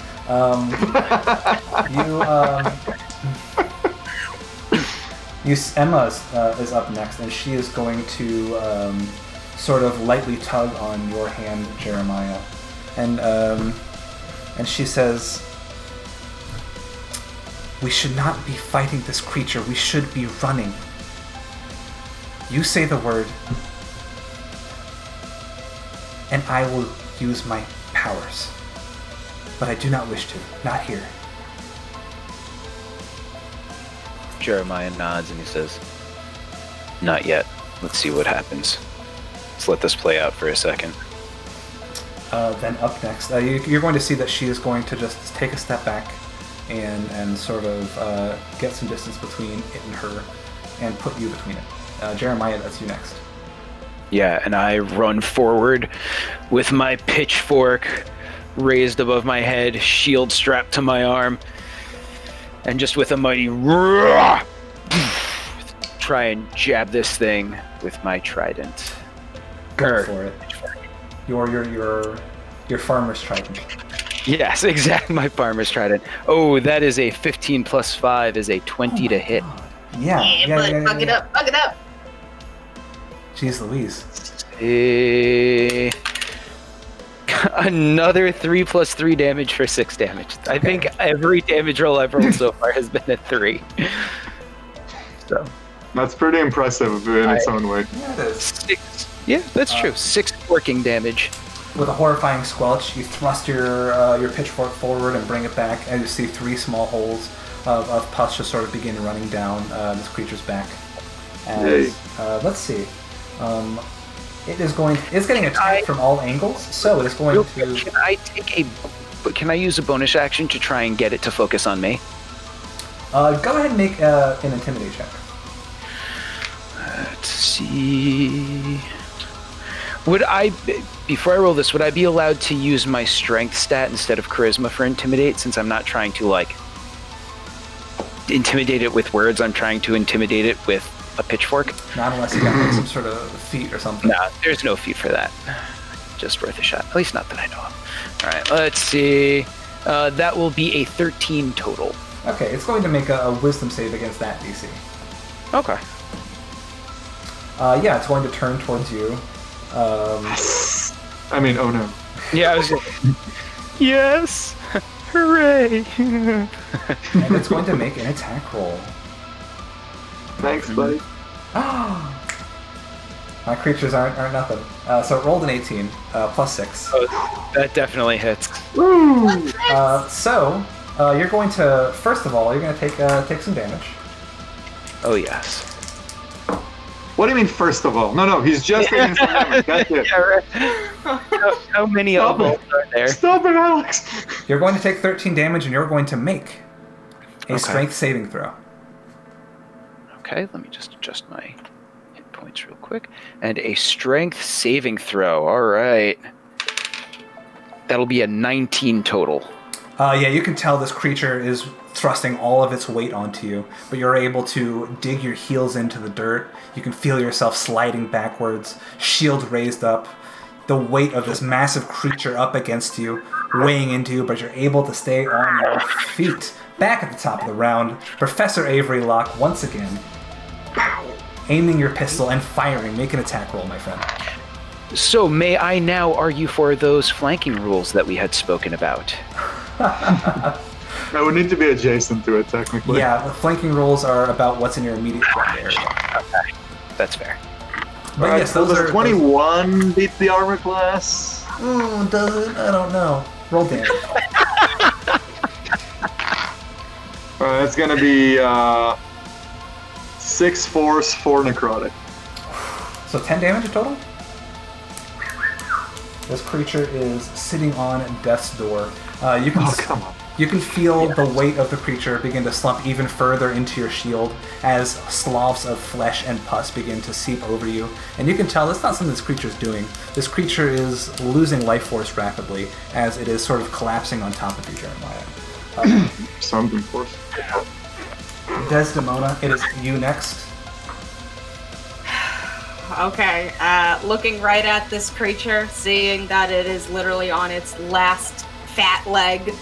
Emma is up next, and she is going to sort of lightly tug on your hand, Jeremiah, and she says, "We should not be fighting this creature. We should be running. You say the word, and I will use my powers. But I do not wish to. Not here."
Jeremiah nods and he says, "Not yet. Let's see what happens. Let's let this play out for a second."
Then up next, you're going to see that she is going to just take a step back and sort of get some distance between it and her and put you between it. Jeremiah, that's you next.
Yeah, and I run forward with my pitchfork raised above my head, shield strapped to my arm, and just with a mighty roar, try and jab this thing with my trident.
Go for it. Your farmer's trident.
Yes, exactly. My farmer's trident. Oh, that is a 15 plus 5 is a 20 to hit.
Yeah.
Bug it up.
Jeez Louise.
Another 3 plus 3 damage for 6 damage. I think every damage roll I've rolled so far has been a 3. So
That's pretty impressive in its own way.
Yeah, it is.
6. Yeah, that's true. 6 working damage.
With a horrifying squelch, you thrust your pitchfork forward and bring it back, and you see 3 small holes of pus just sort of begin running down this creature's back. And let's see. It's getting attacked from all angles, so it is going to.
Can I use a bonus action to try and get it to focus on me?
Go ahead and make an intimidate check.
Let's see. Before I roll this, would I be allowed to use my strength stat instead of charisma for intimidate, since I'm not trying to intimidate it with words, I'm trying to intimidate it with a pitchfork?
Not unless you got some sort of feat or something.
No, there's no feat for that. Just worth a shot. At least not that I know of. Alright, let's see. That will be a 13 total.
Okay, it's going to make a wisdom save against that DC.
Okay.
Yeah, it's going to turn towards you.
I mean, oh no.
Yeah, I was yes! Hooray!
And it's going to make an attack roll.
Thanks, buddy.
My creatures aren't nothing. So it rolled an 18, plus 6.
Oh, that definitely hits.
Woo!
So you're going to, first of all, you're going to take some damage.
Oh, yes.
What do you mean, first of all? No, he's just taking some damage. That's it.
Yeah, right. How many of them are there?
Stop it, Alex!
You're going to take 13 damage, and you're going to make a strength saving throw.
Okay, let me just adjust my hit points real quick. And a strength saving throw. All right. That'll be a 19 total.
Yeah, you can tell this creature is thrusting all of its weight onto you, but you're able to dig your heels into the dirt. You can feel yourself sliding backwards, shield raised up, the weight of this massive creature up against you, weighing into you, but you're able to stay on your feet. Back at the top of the round, Professor Avery Locke once again, aiming your pistol and firing. Make an attack roll, my friend.
So may I now argue for those flanking rules that we had spoken about?
I would need to be adjacent to it, technically.
Yeah, the flanking rules are about what's in your immediate threat area.
Okay, that's fair.
But
Alright,
yes,
so
those
does
are...
21 beat the armor class?
Does it? I don't know. Roll damage.
It's gonna be 6 force, 4 necrotic.
So 10 damage in total? This creature is sitting on death's door. You can
Come on.
You can feel the weight of the creature begin to slump even further into your shield as sloughs of flesh and pus begin to seep over you. And you can tell that's not something this creature is doing. This creature is losing life force rapidly as it is sort of collapsing on top of you, Jeremiah.
Something force.
Desdemona, it is you next.
Okay, looking right at this creature, seeing that it is literally on its last fat leg,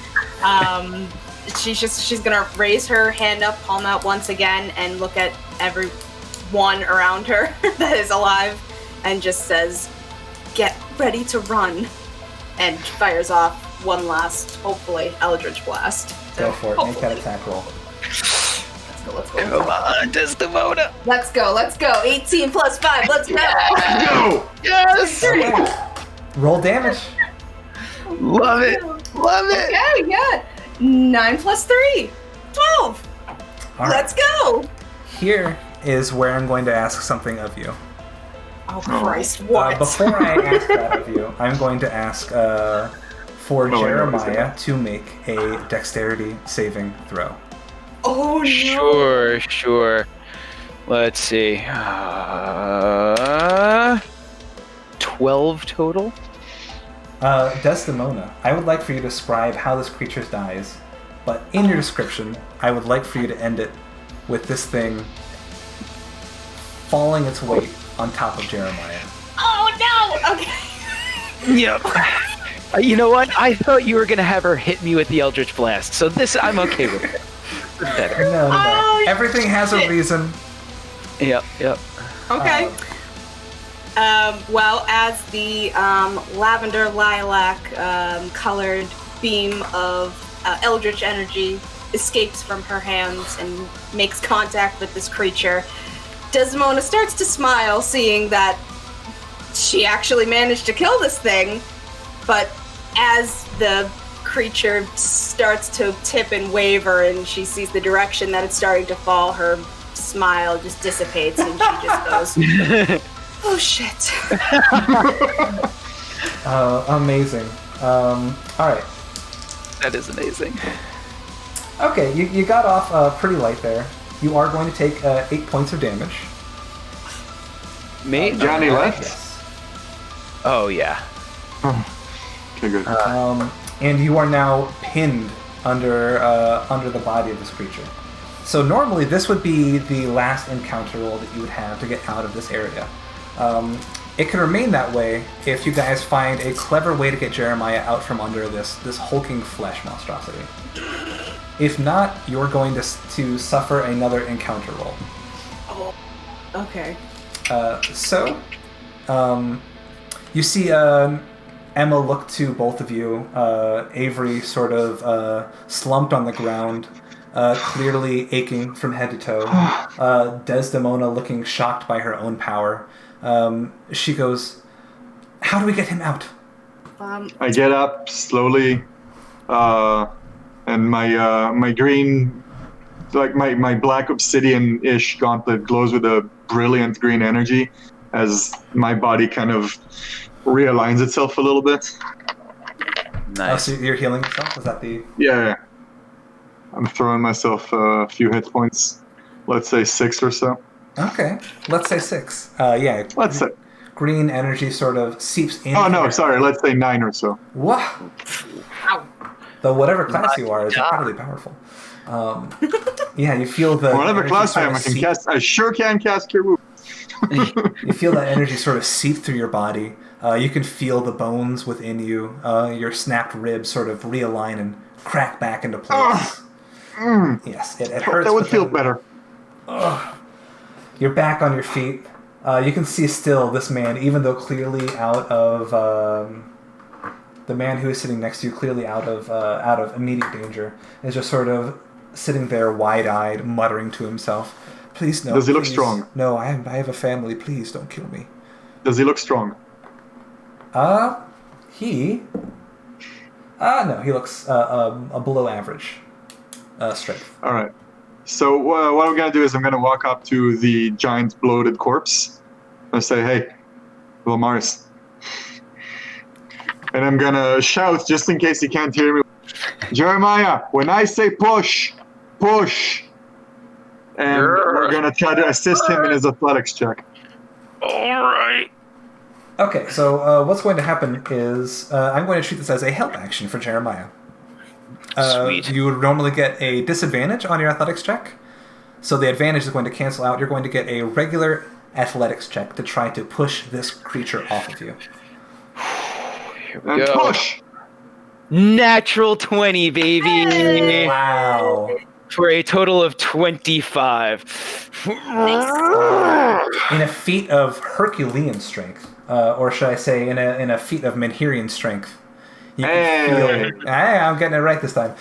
she's gonna raise her hand up, palm out once again, and look at everyone around her that is alive, and just says, "Get ready to run," and fires off one last, hopefully, Eldritch Blast.
Go for it. Make that attack roll.
Let's go.
Come on, Desdemona.
Let's go. 18 plus 5. Let's go.
Go!
Yes.
Roll damage.
Love it. Love it.
Okay, yeah. 9 plus 3. 12.
All right.
Let's go.
Here is where I'm going to ask something of you.
Oh, Christ, what?
Before I ask that of you, I'm going to ask for Jeremiah to make a dexterity saving throw.
Oh, no.
Sure. Let's see. 12 total?
Desdemona, I would like for you to describe how this creature dies, but in your description, I would like for you to end it with this thing falling its weight on top of Jeremiah.
Oh, no. Okay.
Yep. You know what? I thought you were going to have her hit me with the Eldritch Blast, so this, I'm okay with it. Better.
No.
Oh,
Everything has a reason.
Yep.
Okay. Well, as the lavender lilac colored beam of eldritch energy escapes from her hands and makes contact with this creature, Desdemona starts to smile, seeing that she actually managed to kill this thing, but as the creature starts to tip and waver and she sees the direction that it's starting to fall, her smile just dissipates and she just goes, "Oh shit."
Amazing. Alright.
That is amazing.
Okay, you got off pretty light there. You are going to take 8 points of damage.
Me?
Johnny left?
Yes.
Oh, yeah.
Okay, good.
And you are now pinned under the body of this creature. So normally this would be the last encounter roll that you would have to get out of this area. It could remain that way if you guys find a clever way to get Jeremiah out from under this hulking flesh monstrosity. If not, you're going to suffer another encounter roll.
Oh, okay.
You see Emma look to both of you. Avery sort of slumped on the ground, clearly aching from head to toe. Desdemona looking shocked by her own power. She goes, "How do we get him out?"
I get up slowly, and my green, like my black obsidian-ish gauntlet glows with a brilliant green energy as my body kind of realigns itself a little bit.
Nice.
Oh, so you're healing yourself? Was that the...
Yeah. I'm throwing myself a few hit points. Let's say 6 or so.
Okay. Let's say 6. Yeah.
Let's say.
Green energy sort of seeps in.
Oh, no, sorry. Let's say 9 or so.
What?
Ow.
Though whatever class you are is incredibly powerful. Yeah, you feel the
Whatever
energy
class I
sort
am,
of
I can cast. I sure can cast Cure Wounds.
You feel that energy sort of seep through your body. You can feel the bones within you. Your snapped ribs sort of realign and crack back into place. Yes, it hurts.
That would
but
feel
then-
better.
You're back on your feet. You can see still this man, even though clearly out of the man who is sitting next to you, clearly out of immediate danger, is just sort of sitting there, wide-eyed, muttering to himself. Please no.
Does he look
please.
strong?
No, I have a family. Please don't kill me.
Does he look strong?
He. No, he looks a below average strength.
All right. So what I'm gonna do is I'm gonna walk up to the giant bloated corpse and say, "Hey, little Mars," and I'm gonna shout just in case he can't hear me. Jeremiah, when I say push, push, and we're gonna try to assist him in his athletics check.
All right.
Okay, so what's going to happen is I'm going to treat this as a help action for Jeremiah.
Sweet.
You would normally get a disadvantage on your athletics check, so the advantage is going to cancel out. You're going to get a regular athletics check to try to push this creature off of you.
Here we
And
go.
push.
Natural 20, baby.
Wow.
For a total of 25.
In a feat of Herculean strength, or should I say, in a feat of Menhirian strength, you can feel. Hey, I'm getting it right this time.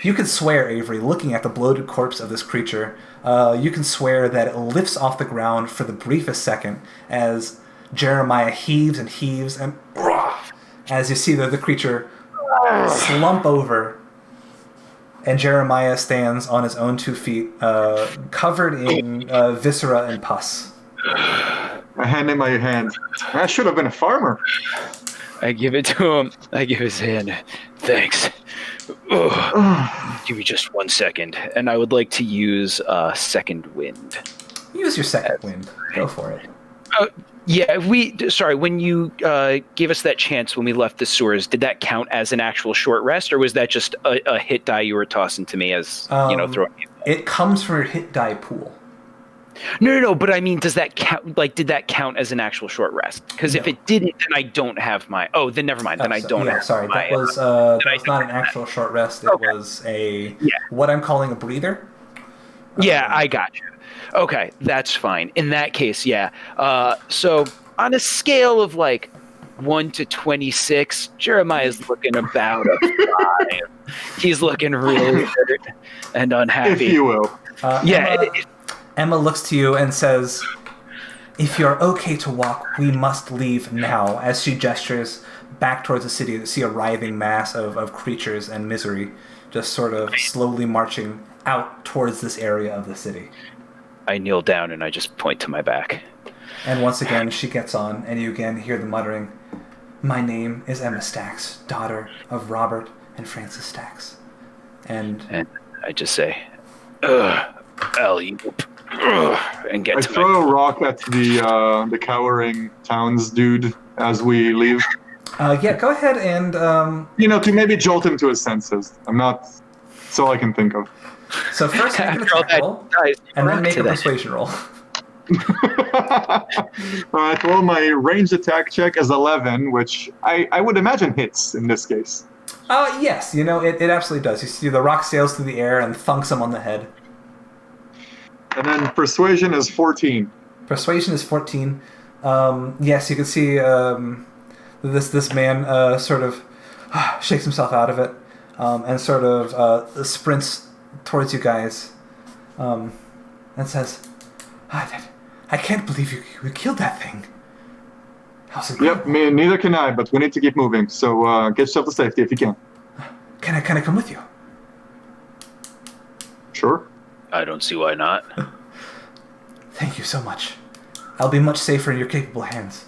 You can swear, Avery, looking at the bloated corpse of this creature, you can swear that it lifts off the ground for the briefest second as Jeremiah heaves, and as you see the creature slump over. And Jeremiah stands on his own 2 feet, covered in viscera and pus.
I hand him my hand. I should have been a farmer.
I give it to him. I give his hand. Thanks. Ugh. Give me just 1 second. And I would like to use second wind.
Use your second wind. Go for it.
Yeah, when you gave us that chance when we left the sewers, did that count as an actual short rest, or was that just a hit die you were tossing to me as, throwing me?
It comes from your hit die pool.
No, but I mean, does that count? Like, did that count as an actual short rest? Because if it didn't, then I don't have my. Oh, then never mind. Then I don't.
Yeah, sorry,
my,
that was not an actual short rest. It was what I'm calling a breather.
Yeah, I got you. Okay, that's fine. In that case, yeah. So on a scale of like 1 to 26, Jeremiah's looking about a 5. He's looking really hurt and unhappy.
If you will.
Emma looks to you and says, "If you're okay to walk, we must leave now," as she gestures back towards the city to see a writhing mass of creatures and misery just sort of slowly marching out towards this area of the city.
I kneel down and I just point to my back.
And once again, she gets on, and you again hear the muttering, "My name is Emma Stacks, daughter of Robert and Francis Stacks." And
I just say, "Ugh, Alley-oop." And get
I
to
throw a rock at the cowering towns dude as we leave.
yeah, go ahead and...
to maybe jolt him to his senses. That's all I can think of.
So first make an attack roll, and then make a persuasion roll.
Alright, well, my ranged attack check is 11, which I would imagine hits in this case.
Yes, it absolutely does. You see the rock sails through the air and thunks him on the head.
And then persuasion is 14.
Persuasion is 14. Yes, you can see this man sort of shakes himself out of it and sort of sprints towards you guys and says, "I can't believe you killed that thing."
Yep, neither can I, but we need to keep moving. So get yourself to safety if you can.
Can I come with you?
Sure.
I don't see why not.
Thank you so much. I'll be much safer in your capable hands.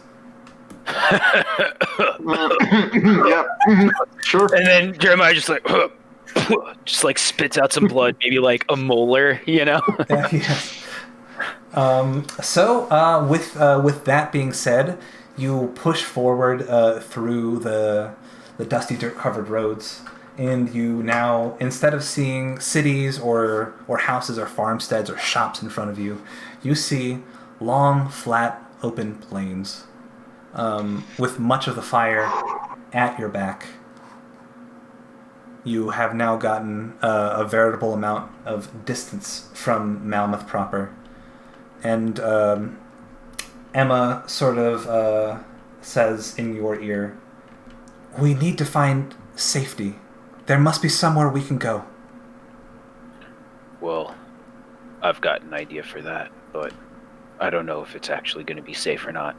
Yep. Sure.
And then Jeremiah just like spits out some blood, maybe like a molar,
Yes. So with that being said, you push forward through the dusty, dirt-covered roads, and you now, instead of seeing cities or houses or farmsteads or shops in front of you, you see long, flat, open plains with much of the fire at your back. You have now gotten a veritable amount of distance from Malmoth proper. And Emma sort of says in your ear, "We need to find safety. There must be somewhere we can go."
Well, I've got an idea for that, but I don't know if it's actually going to be safe or not.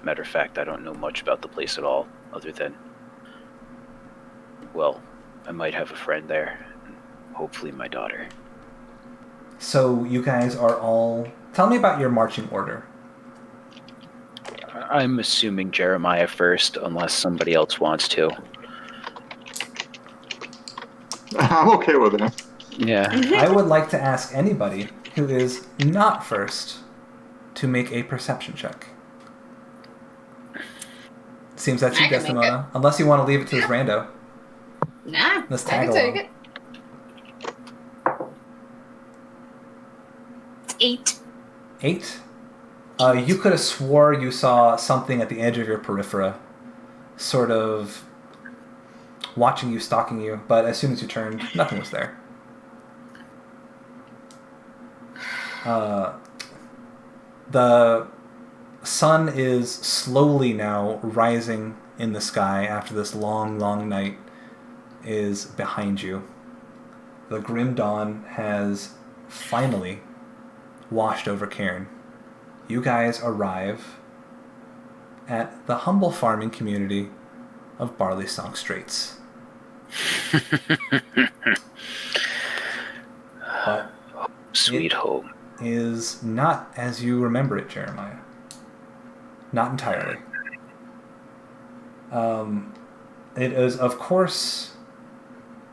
Matter of fact, I don't know much about the place at all, other than, well, I might have a friend there, and hopefully my daughter.
So you guys are all... Tell me about your marching order.
I'm assuming Jeremiah first, unless somebody else wants to.
I'm okay with it.
Yeah.
I would like to ask anybody who is not first to make a perception check. Seems that's you,
I can make
Desdemona. Unless you want to leave it to this rando.
Nah,
Let's
I
tag
can take
along.
it. 8.
8? You could have swore you saw something at the edge of your periphery, sort of watching you, stalking you, but as soon as you turned, nothing was there. The sun is slowly now rising in the sky after this long, long night is behind you. The grim dawn has finally washed over Cairn. You guys arrive at the humble farming community of Barley Song Straits. But
Sweet home.
is not as you remember it, Jeremiah. Not entirely. It is, of course,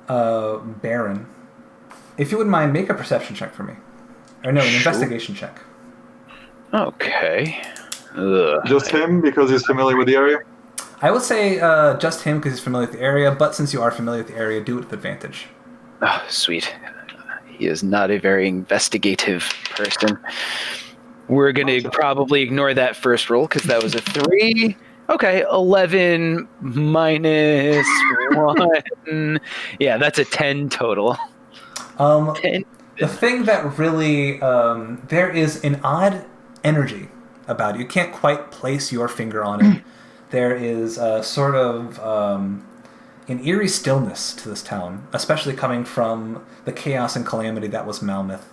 barren. If you wouldn't mind, make a perception check for me. Or no, an investigation check.
Okay. Ugh.
Just him because he's familiar with the area?
I would say just him because he's familiar with the area, but since you are familiar with the area, do it with advantage.
Oh, sweet. He is not a very investigative person. We're going to probably ignore that first roll because that was a 3. Okay, 11 minus 1. Yeah, that's a 10 total. 10.
The thing that really... there is an odd energy about it. You can't quite place your finger on it. There is a sort of an eerie stillness to this town, especially coming from the chaos and calamity that was Malmouth.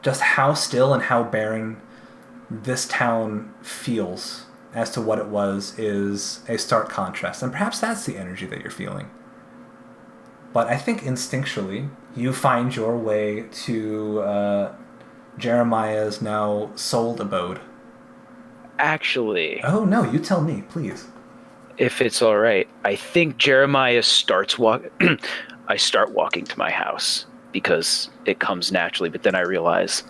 Just how still and how barren this town feels as to what it was is a stark contrast. And perhaps that's the energy that you're feeling. But I think instinctually, you find your way to Jeremiah's now souled abode.
Actually...
Oh, no, you tell me, please.
If it's all right, I think Jeremiah starts I start walking to my house because it comes naturally, but then I realize,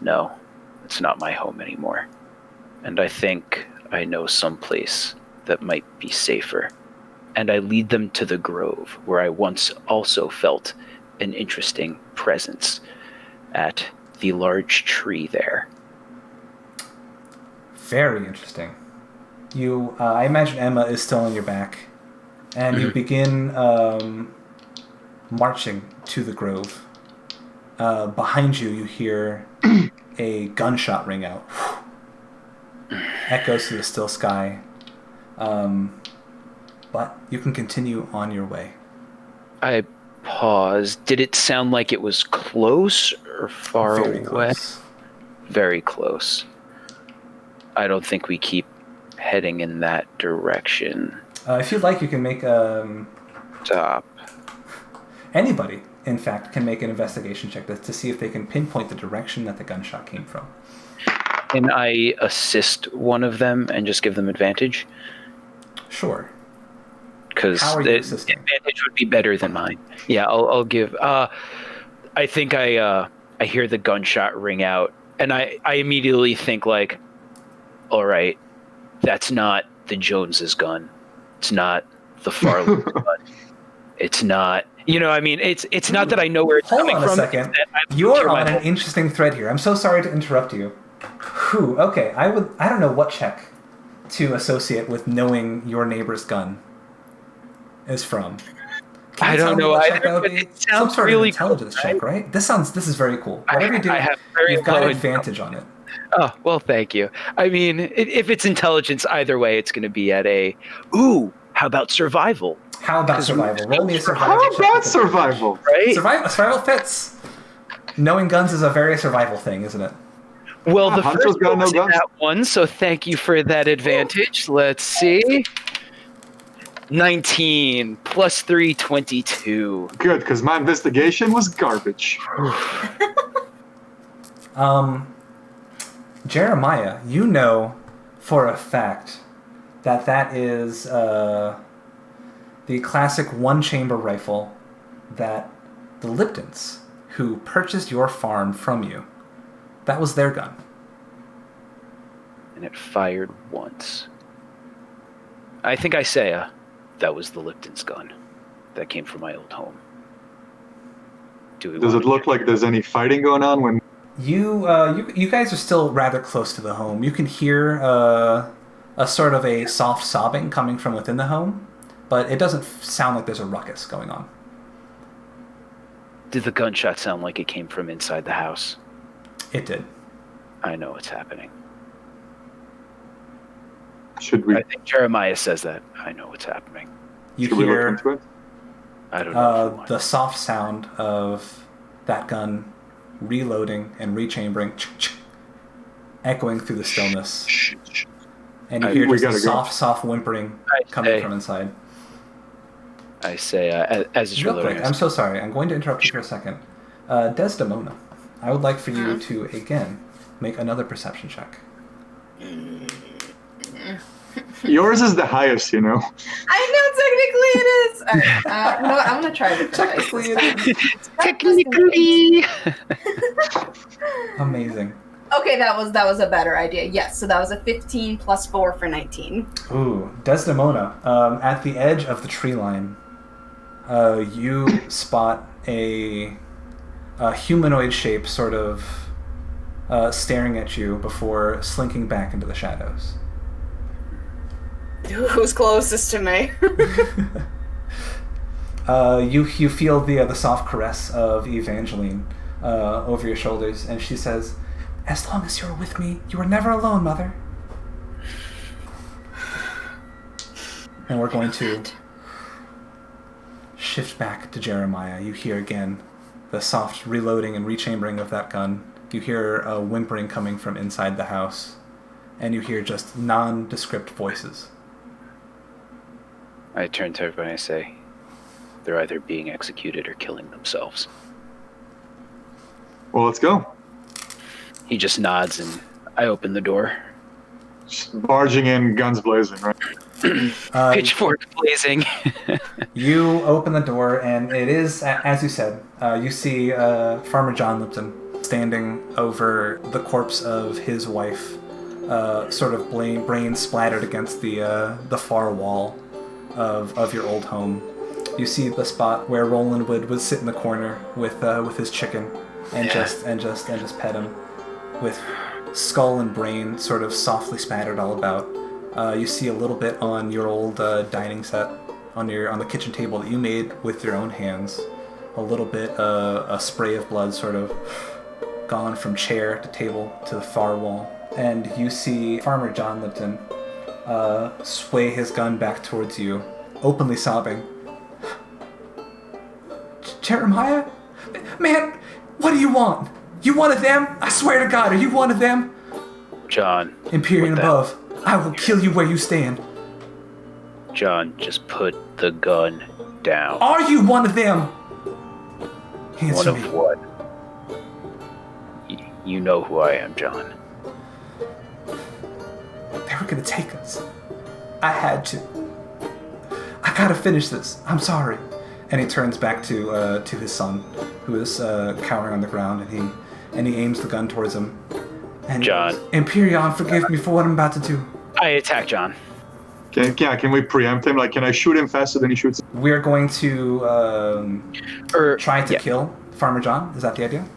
no, it's not my home anymore. And I think I know someplace that might be safer. And I lead them to the grove, where I once also felt an interesting presence at the large tree there.
Very interesting. You, I imagine Emma is still on your back, and you begin marching to the grove. Behind you, you hear a gunshot ring out. Echoes through the still sky. But you can continue on your way.
I paused. Did it sound like it was close or far
Very
away?
close.
Very close. I don't think we keep heading in that direction.
If you'd like, you can make...
Stop.
Anybody, in fact, can make an investigation check to see if they can pinpoint the direction that the gunshot came from.
Can I assist one of them and just give them advantage?
Sure.
Because
How are
the
you assisting?
advantage would be better than mine. Yeah, I'll give... I think I hear the gunshot ring out, and I immediately think, like, all right, that's not the Joneses' gun. It's not the Farley's gun. It's not. I mean, it's not that I know where it's
Hold
coming
on a
from.
second.
It's that I
You're
hear my
on an
whole-
interesting thread here. I'm so sorry to interrupt you. Whew, okay, I don't know what check to associate with knowing your neighbor's gun is from. Can
I
you tell
don't
me
know
what
either,
check that would
but
be?
it
Some
sounds
sort
really
of intelligence
cool,
check, right? This is very cool. Whatever you do,
I have very
you've got
low
advantage on it.
Oh, well, thank you. I mean, if it's intelligence, either way, it's going to be at a. Ooh, how about survival?
How about
'Cause
survival? Roll me a
How
survival check.
about
with advantage.
survival?
Right?
Survival fits. Knowing guns is a very survival thing, isn't it?
Well, the
Hunter's
first
got
one
no
was
guns.
that one, so thank you for that advantage. Let's see. 19 plus 3, 22.
Good, because my investigation was garbage.
Jeremiah, you know for a fact that is the classic one-chamber rifle that the Liptons, who purchased your farm from you, that was their gun.
And it fired once. I think I say that was the Lipton's gun that came from my old home.
Does it look like there's any fighting going on when...
You guys are still rather close to the home. You can hear a sort of a soft sobbing coming from within the home, but it doesn't sound like there's a ruckus going on.
Did the gunshot sound like it came from inside the house?
It did.
I know what's happening.
Should we,
I think Jeremiah says that. I know what's happening.
You
should we look
hear
into it?
I don't know. If we want.
the soft sound of that gun reloading and rechambering, echoing through the stillness. And you hear
We
just a
gotta go.
soft whimpering coming from inside.
I say, as it's
Real
reloading.
quick, I'm so sorry. I'm going to interrupt you for a second. Desdemona, I would like for you to, again, make another perception check.
Yours is the highest, you know.
I know technically it is. All right, you know what? I'm gonna try it.
Technically it is.
Technically.
Amazing.
Okay, that was a better idea. Yes, so that was a 15 plus 4 for 19.
Ooh, Desdemona, at the edge of the tree line, you spot a humanoid shape sort of staring at you before slinking back into the shadows.
Who's closest to me?
You feel the soft caress of Evangeline over your shoulders, and she says, "As long as you're with me, you are never alone, Mother." And we're going to shift back to Jeremiah. You hear again the soft reloading and rechambering of that gun. You hear a whimpering coming from inside the house, and you hear just nondescript voices.
I turn to everybody and I say, they're either being executed or killing themselves.
Well, let's go.
He just nods and I open the door.
Just barging in, guns blazing, right?
Pitchfork blazing.
You open the door, and it is, as you said, you see Farmer John Lipton standing over the corpse of his wife, sort of brain splattered against the far wall of your old home. You see the spot where Roland would sit in the corner with his chicken and just pet him, with skull and brain sort of softly spattered all about. You see a little bit on your old dining set on the kitchen table that you made with your own hands. A little bit, a spray of blood sort of gone from chair to table to the far wall. And you see Farmer John Lipton sway his gun back towards you, openly sobbing. "Jeremiah? Man, what do you want? You one of them? I swear to God, are you one of them?"
John.
"Empyrean
what the-
above, I will kill you where you stand."
John, just put the gun down.
"Are you one of them?" "Answer
One
me."
of what? You know who I am, John.
"They were gonna take us. I had to. I gotta finish this. I'm sorry." And he turns back to his son, who is cowering on the ground, and he aims the gun towards him. And
John.
"Empyrean, forgive me for what I'm about to do."
I attack John.
Can we preempt him? Like, can I shoot him faster than he shoots?
We're going to try to
yeah.
kill Farmer John. Is that the idea?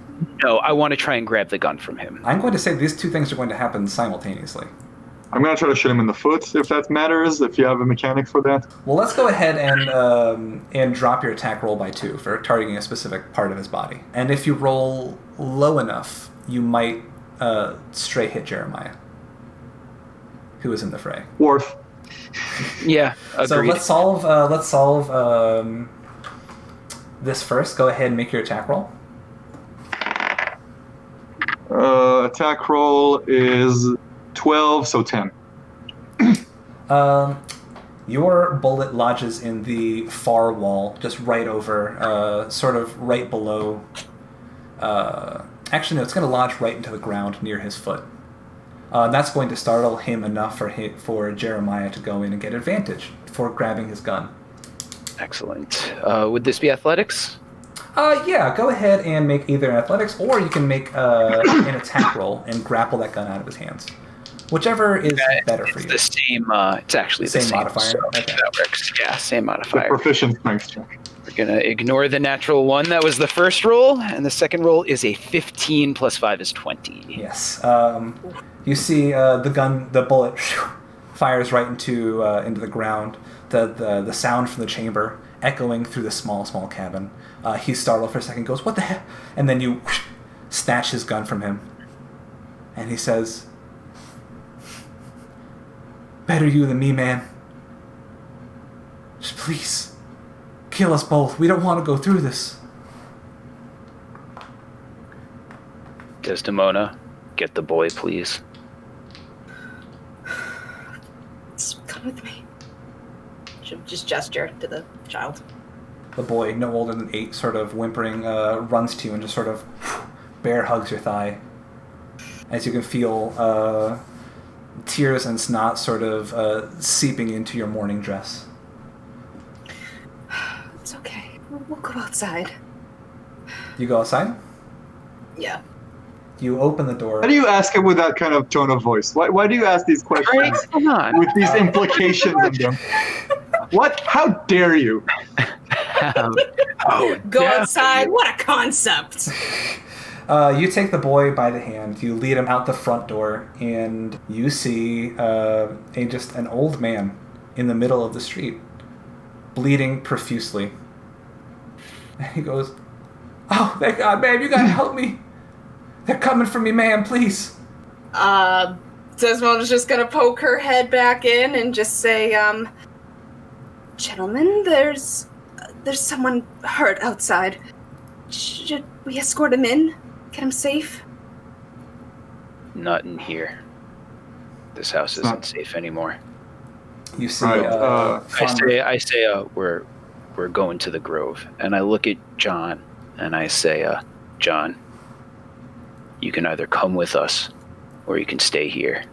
No, I want to try and grab the gun from him.
I'm going to say these two things are going to happen simultaneously.
I'm gonna try to shoot him in the foot if that matters. If you have a mechanic for that.
Well, let's go ahead and drop your attack roll by 2 for targeting a specific part of his body. And if you roll low enough, you might stray hit Jeremiah, who is in the fray.
Worf.
Yeah, agreed.
So let's solve this first. Go ahead and make your attack roll.
Attack roll is 12, so 10.
Your bullet lodges in the far wall, just right over, sort of right below. Actually, no, it's going to lodge right into the ground near his foot. That's going to startle him enough for Jeremiah to go in and get advantage for grabbing his gun.
Excellent. Would this be athletics?
Yeah, go ahead and make either an athletics, or you can make an attack roll and grapple that gun out of his hands. Whichever is better for you.
The same. It's actually the same
modifier.
So
Okay.
that works. Yeah, same
The
modifier.
proficient strength check.
We're gonna ignore the natural 1. That was the first roll, and the second roll is a 15 plus 5 is 20.
Yes. You see the bullet fires right into the ground. The sound from the chamber echoing through the small cabin. He's startled for a second, goes, "What the heck?" And then you snatch his gun from him. And he says, "Better you than me, man. Just please, kill us both. We don't want to go through this."
Desdemona, get the boy, please.
Come with me. She'll just gesture to the child.
The boy, no older than 8, sort of whimpering, runs to you and just sort of bear hugs your thigh. As you can feel tears and snot sort of seeping into your morning dress.
It's okay. We'll go outside.
You go outside?
Yeah.
You open the door.
Why do you ask it with that kind of tone of voice? Why do you ask these questions
Come on.
with these implications in them? What? How dare you?
Go outside. What a concept.
You take the boy by the hand, you lead him out the front door, and you see just an old man in the middle of the street, bleeding profusely. And he goes, "Oh, thank God, man, you gotta help me. They're coming for me, man, please."
Desmona's just gonna poke her head back in and just say, "Gentlemen, there's someone hurt outside. Should we escort him in? Get him safe?"
Not in here. This house isn't safe anymore.
You see,
Right,
I say, we're going to the Grove, and I look at John, and I say, John, you can either come with us, or you can stay here,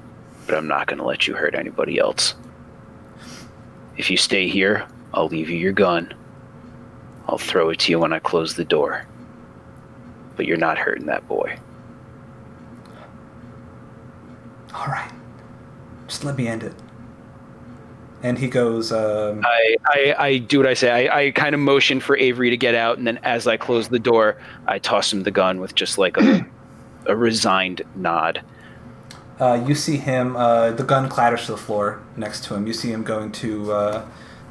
but I'm not going to let you hurt anybody else. If you stay here, I'll leave you your gun. I'll throw it to you when I close the door. But you're not hurting that boy.
all right, just let me end it. And he goes,
I do what I say. I kind of motion for Avery to get out, and then as I close the door, I toss him the gun with just like a resigned nod.
You see him, the gun clatters to the floor next to him. You see him going to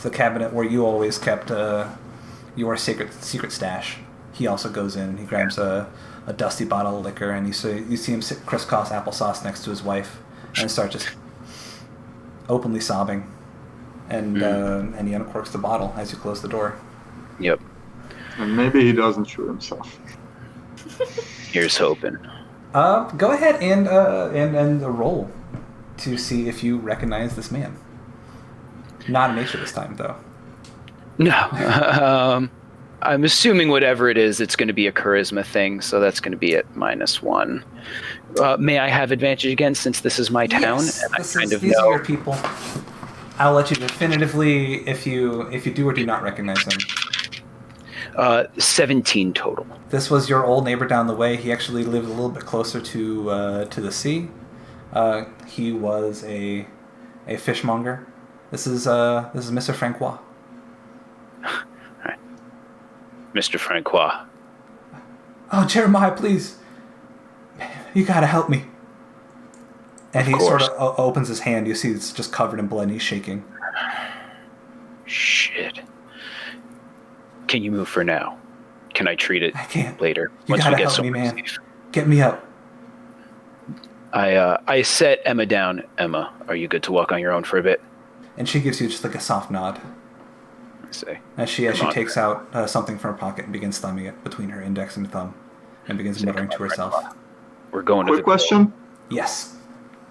the cabinet where you always kept your secret stash. He also goes in and he grabs a dusty bottle of liquor, and you see him sit crisscross applesauce next to his wife and start just openly sobbing. And he uncorks the bottle as you close the door.
Yep.
And maybe he doesn't shoot himself.
Here's hoping.
Go ahead and roll to see if you recognize this man. Not in nature this time, though.
No. I'm assuming whatever it is, it's going to be a charisma thing, so that's going to be at -1. May I have advantage again, since this is my town?
Yes,
and
these are your people. I'll let you definitively if you do or do not recognize him.
17 total.
This was your old neighbor down the way. He actually lived a little bit closer to the sea. He was a fishmonger. This is Mr. Francois.
Right. Mr. Francois.
Oh, Jeremiah, please. You gotta help me. And he sort of opens his hand. You see it's just covered in blood and he's shaking.
Shit. Can you move for now? Can I treat it
I can't.
later?
You gotta help me, man. Get me up.
I set Emma down. Emma, are you good to walk on your own for a bit?
And she gives you just like a soft nod.
I say.
As she takes out something from her pocket and begins thumbing it between her index and thumb, and begins muttering to herself.
We're going to
Quick question.
Yes.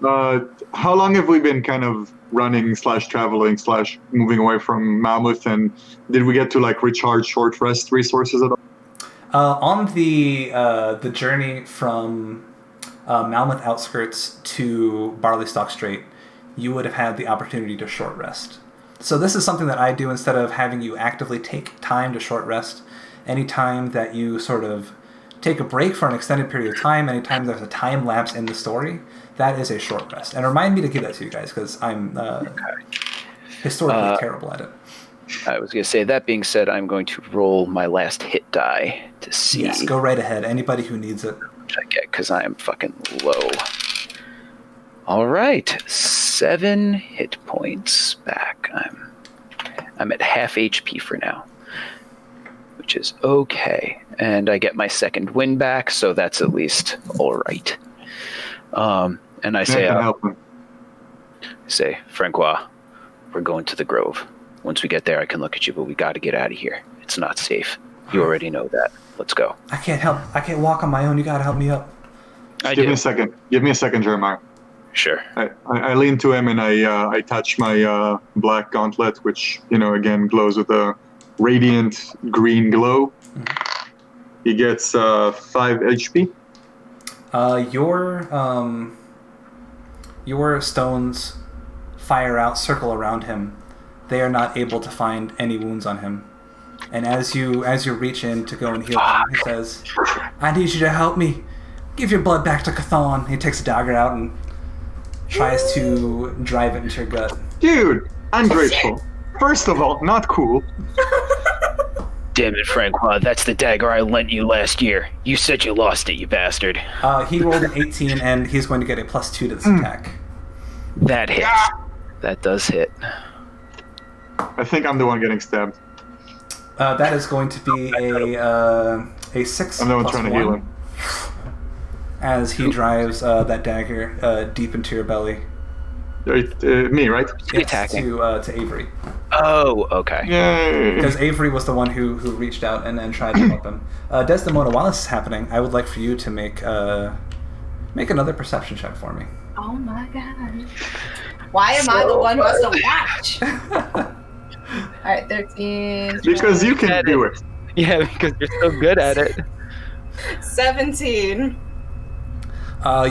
How long have we been kind of running / traveling / moving away from Malmouth, and did we get to like recharge short rest resources at all?
On the journey from Malmoth Outskirts to Barleystock Strait, you would have had the opportunity to short rest. So this is something that I do instead of having you actively take time to short rest. Anytime that you sort of take a break for an extended period of time, anytime there's a time lapse in the story, that is a short rest. And remind me to give that to you guys, because I'm historically terrible at it.
I was going to say, that being said, I'm going to roll my last hit die to see.
Yes, go right ahead. Anybody who needs it.
Which I get, because I am fucking low. All right, 7 hit points back. I'm at half HP for now, which is okay. And I get my second win back, so that's at least all right. And I say, Francois, we're going to the Grove. Once we get there, I can look at you, but we got to get out of here. It's not safe. You already know that. Let's go.
I can't help. I can't walk on my own. You got to help me up.
Give me a second. Give me a second, Jeremiah.
Sure.
I lean to him and I touch my black gauntlet, which, again, glows with a radiant green glow. Mm-hmm. He gets 5 HP.
Your stones fire out, circle around him. They are not able to find any wounds on him. And as you reach in to go and heal him, he says, I need you to help me. Give your blood back to Cthulhu. He takes a dagger out and tries to drive it into your gut.
Dude, ungrateful. First of all, not cool.
Damn it, Francois, that's the dagger I lent you last year. You said you lost it, you bastard.
He rolled an 18, and he's going to get a +2 to this attack.
That hits. That does hit.
I think I'm the one getting stabbed.
That is going to be a 6
I'm the one
plus
trying to
1,
heal him.
as he drives that dagger deep into your belly.
Me, right?
Yes, to Avery.
Oh, okay.
Yay!
Because Avery was the one who reached out and tried to help him. Desdemona, while this is happening, I would like for you to make another perception check for me.
Oh my god. Why am I the one who has to watch? Alright, 13.
Because you can do it.
Yeah, because you're so good at it.
17.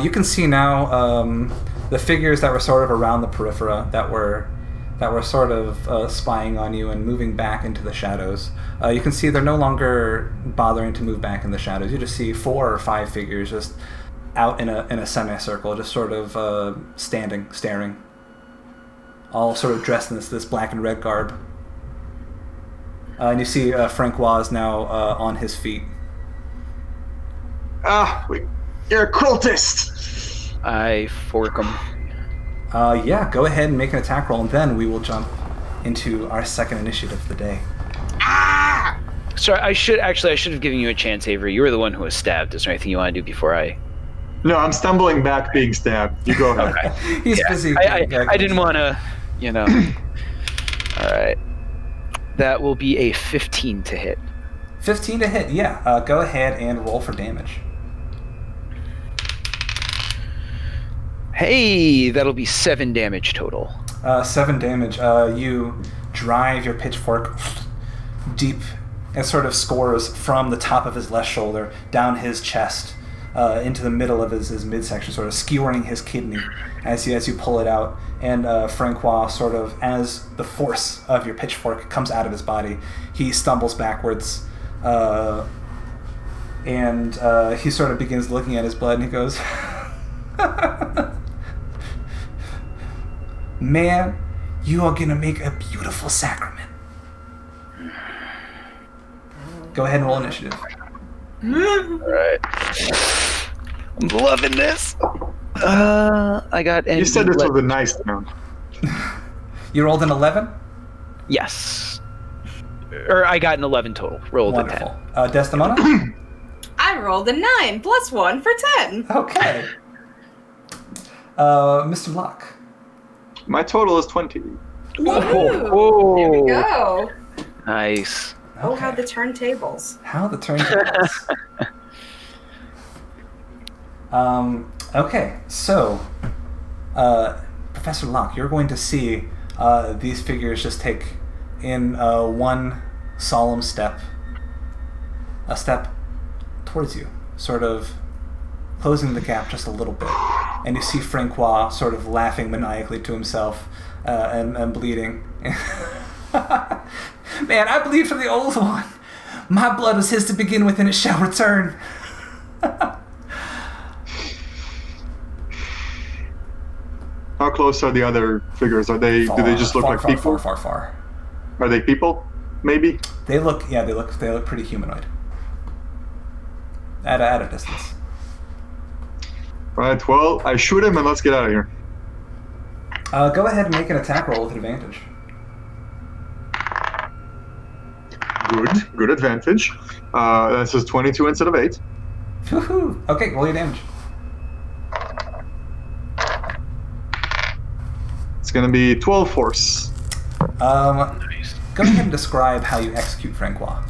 You can see now the figures that were sort of around the periphery that were sort of spying on you and moving back into the shadows. You can see they're no longer bothering to move back in the shadows. You just see 4 or 5 figures just out in a semicircle, just sort of standing, staring, all sort of dressed in this black and red garb. And you see Francois is now on his feet.
You're a cultist!
I fork him.
Yeah, go ahead and make an attack roll, and then we will jump into our second initiative of the day.
Sorry, I should have given you a chance, Avery. You were the one who was stabbed. Is there anything you want to do before I...
No, I'm stumbling back being stabbed. You go ahead.
Okay.
He's busy.
I didn't want to, All right. That will be a 15 to hit.
15 to hit, yeah. Go ahead and roll for damage.
Hey, that'll be 7 damage total.
7 damage. You drive your pitchfork deep and sort of scores from the top of his left shoulder down his chest into the middle of his midsection, sort of skewering his kidney as you pull it out. And Francois, sort of as the force of your pitchfork comes out of his body, he stumbles backwards, and he sort of begins looking at his blood, and he goes, "Man, You are gonna make a beautiful sacrament. Go ahead and roll initiative.
Alright. I'm loving this. I got an
You said this was a nice town.
You rolled an 11?
Yes. Or I got an 11 total. Rolled
Wonderful.
a 10.
Desdemona?
I rolled a 9 plus 1 for 10.
Okay. Mr. Locke.
My total is 20.
Ooh,
Oh.
There we go.
Nice.
Oh,
Okay.
how the turntables.
How the turntables. Okay, so, Professor Locke, you're going to see these figures just take in one solemn step, a step towards you, sort of closing the gap just a little bit. And you see Francois sort of laughing maniacally to himself and bleeding. Man, I bleed for the old one. My blood was his to begin with, and it shall return.
How close are the other figures? Are they? Do they just look like people?
Far.
Are they people? Maybe.
They look pretty humanoid. At a distance.
Right. Well, I shoot him and let's get out of here.
Go ahead and make an attack roll with advantage.
Good advantage. This is 22 instead of 8.
Woohoo! Okay, roll your damage.
It's gonna be 12 force.
Nice.
Go ahead and describe how you execute Francois.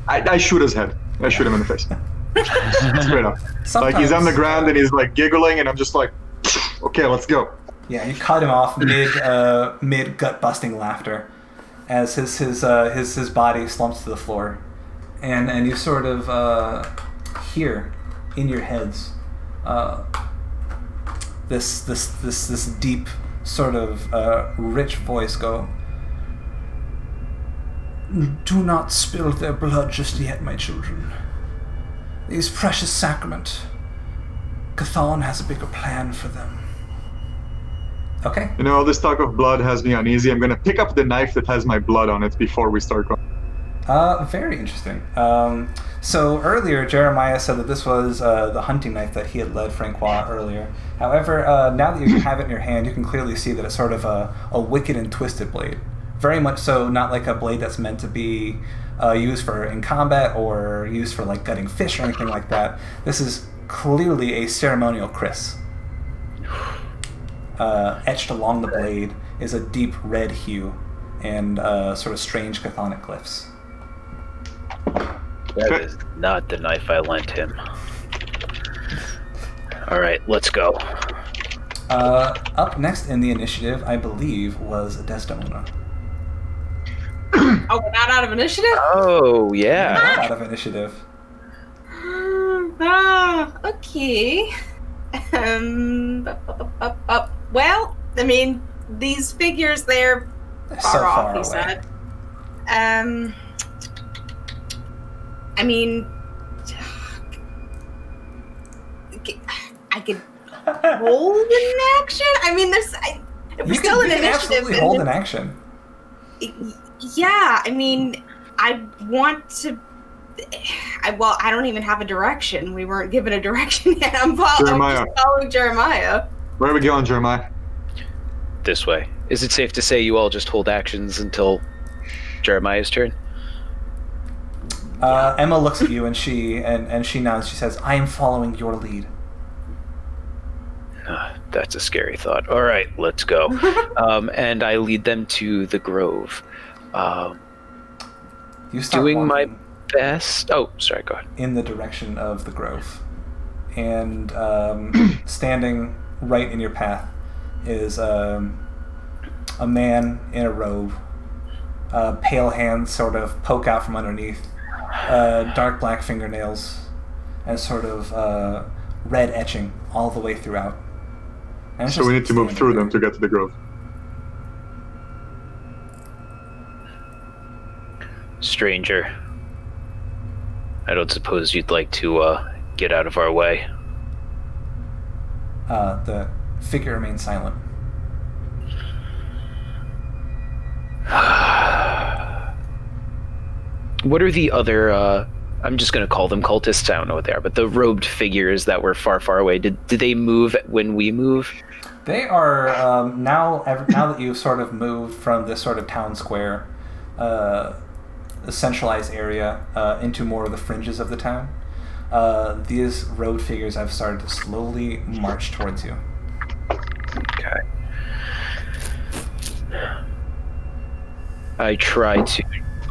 I shoot his head. I shoot him in the face. Straight up. Like he's on the ground and he's like giggling, and I'm just like, okay, let's go.
Yeah, you cut him off mid gut busting laughter, as his body slumps to the floor, and you sort of hear in your heads this deep sort of rich voice go, "Do not spill their blood just yet, my children. These precious sacrament. Cathan has a bigger plan for them." Okay.
You know, all this talk of blood has me uneasy. I'm gonna pick up the knife that has my blood on it before we start going.
Very interesting. So earlier, Jeremiah said that this was the hunting knife that he had led Francois earlier. However, now that you have it in your hand, you can clearly see that it's sort of a wicked and twisted blade. Very much so, not like a blade that's meant to be used in combat or used for like gutting fish or anything like that. This is clearly a ceremonial kriss. Etched along the blade is a deep red hue and sort of strange chthonic glyphs.
That is not the knife I lent him. Alright, let's go.
Up next in the initiative, I believe, was Desdemona.
Oh, we're not out of initiative?
Oh, yeah.
Not out of initiative.
Okay. Well, I mean, these figures, they're
They're
far
so
off,
far
he
away.
said. I mean, I could hold an action? I mean, we're still in
you can
initiative.
absolutely
and
hold an action.
Yeah, I mean, I want to. I don't even have a direction. We weren't given a direction yet. I'm just following Jeremiah.
Where are we going, Jeremiah?
This way. Is it safe to say you all just hold actions until Jeremiah's turn?
Emma looks at you and she nods. She says, "I am following your lead."
That's a scary thought. All right, let's go. And I lead them to the grove.
You start
Doing my
walking
best. Oh, sorry, go ahead.
in the direction of the grove, and standing right in your path is a man in a robe. Pale hands sort of poke out from underneath. Dark black fingernails, and sort of red etching all the way throughout. And it's
So we
just
need to move
standing
through
there.
them to get to the grove.
Stranger, I don't suppose you'd like to get out of our way.
The figure remains silent.
What are the other? I'm just going to call them cultists. I don't know what they are, but the robed figures that were far, far away. Did they move when we move?
They are now that you've sort of moved from this sort of town square, centralized area into more of the fringes of the town. These road figures have started to slowly march towards you.
Okay. I try to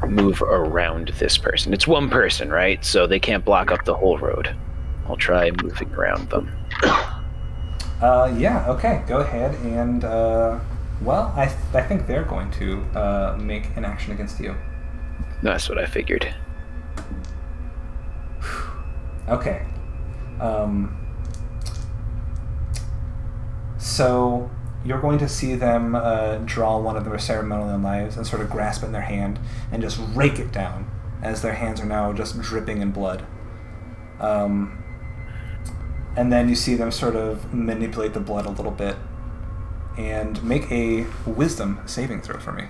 move around this person. It's one person, right? So they can't block up the whole road. I'll try moving around them.
Yeah, okay. Go ahead and, I think they're going to make an action against you.
That's what I figured.
Okay. So you're going to see them draw one of their ceremonial knives and sort of grasp it in their hand and just rake it down as their hands are now just dripping in blood. And then you see them sort of manipulate the blood a little bit and make a wisdom saving throw for me.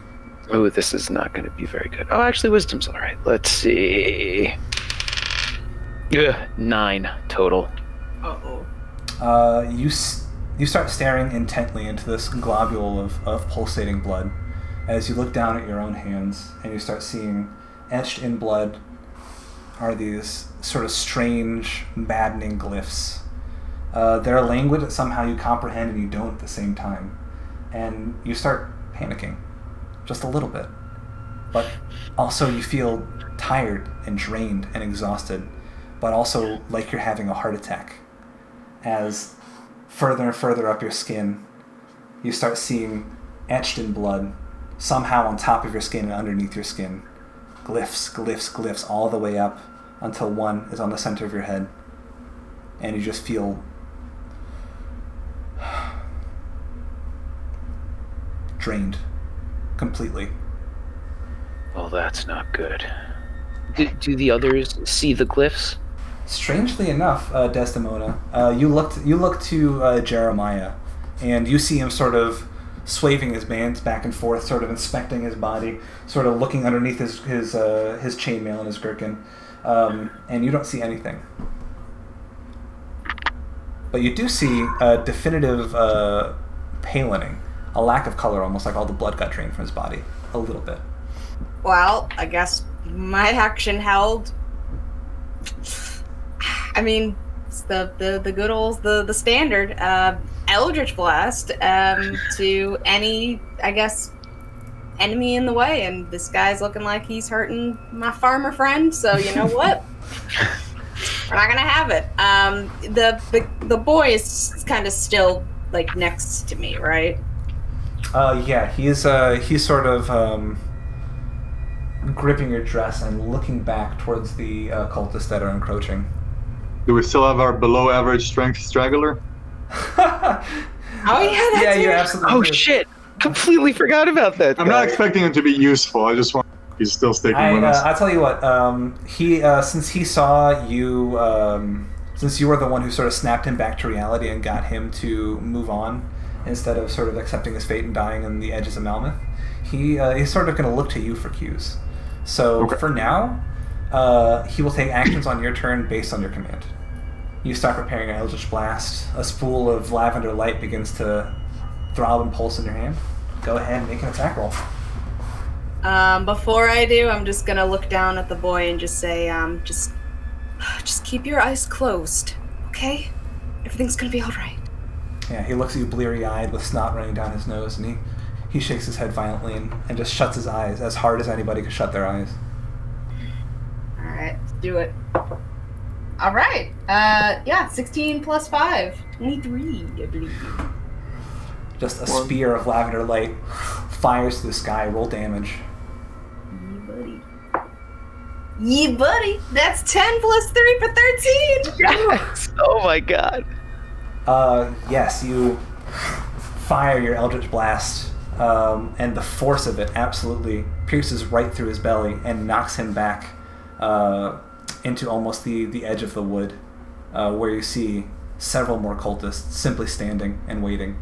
Oh, this is not going to be very good. Oh, actually, wisdom's all right. Let's see. 9 total.
Uh-oh.
You start staring intently into this globule of pulsating blood as you look down at your own hands and you start seeing etched in blood are these sort of strange, maddening glyphs. They're a language that somehow you comprehend and you don't at the same time. And you start panicking. Just a little bit. But also you feel tired and drained and exhausted, but also like you're having a heart attack. As further and further up your skin, you start seeing etched in blood, somehow on top of your skin and underneath your skin, glyphs, glyphs, glyphs, all the way up until one is on the center of your head. And you just feel drained completely.
Well, that's not good. Do the others see the glyphs?
Strangely enough, Desdemona, you look to Jeremiah, and you see him sort of swaying his hands back and forth, sort of inspecting his body, sort of looking underneath his chainmail and his gherkin, and you don't see anything. But you do see a definitive palening, a lack of color, almost like all the blood got drained from his body, a little bit.
Well, I guess my action held. I mean, it's the good old the standard Eldritch Blast to any, I guess, enemy in the way, and this guy's looking like he's hurting my farmer friend. So you know what? We're not gonna have it. The boy is kind of still like next to me, right?
Yeah, he's sort of gripping your dress and looking back towards the cultists that are encroaching.
Do we still have our below average strength straggler?
Oh yeah, that's
you absolutely.
Oh
do.
shit! Completely forgot about that.
I'm not expecting him to be useful. I just want he's still sticking with us.
I'll tell you what. He since he saw you, since you were the one who sort of snapped him back to reality and got him to move on instead of sort of accepting his fate and dying on the edges of Malmoth, he's sort of going to look to you for cues. So for now, he will take actions on your turn based on your command. You start preparing an Eldritch Blast. A spool of lavender light begins to throb and pulse in your hand. Go ahead and make an attack roll.
Before I do, I'm just gonna look down at the boy and just say, just keep your eyes closed, okay? Everything's gonna be all right.
Yeah, he looks at you bleary-eyed with snot running down his nose, and he shakes his head violently and just shuts his eyes as hard as anybody could shut their eyes.
All right, let's do it. All right. 16 plus 5. 23, I believe.
Just a spear of lavender light fires to the sky. Roll damage.
Yeah, buddy. That's 10 plus 3 for 13.
Yes. Oh my god.
Yes, you fire your Eldritch Blast, and the force of it absolutely pierces right through his belly and knocks him back into almost the edge of the wood, where you see several more cultists simply standing and waiting.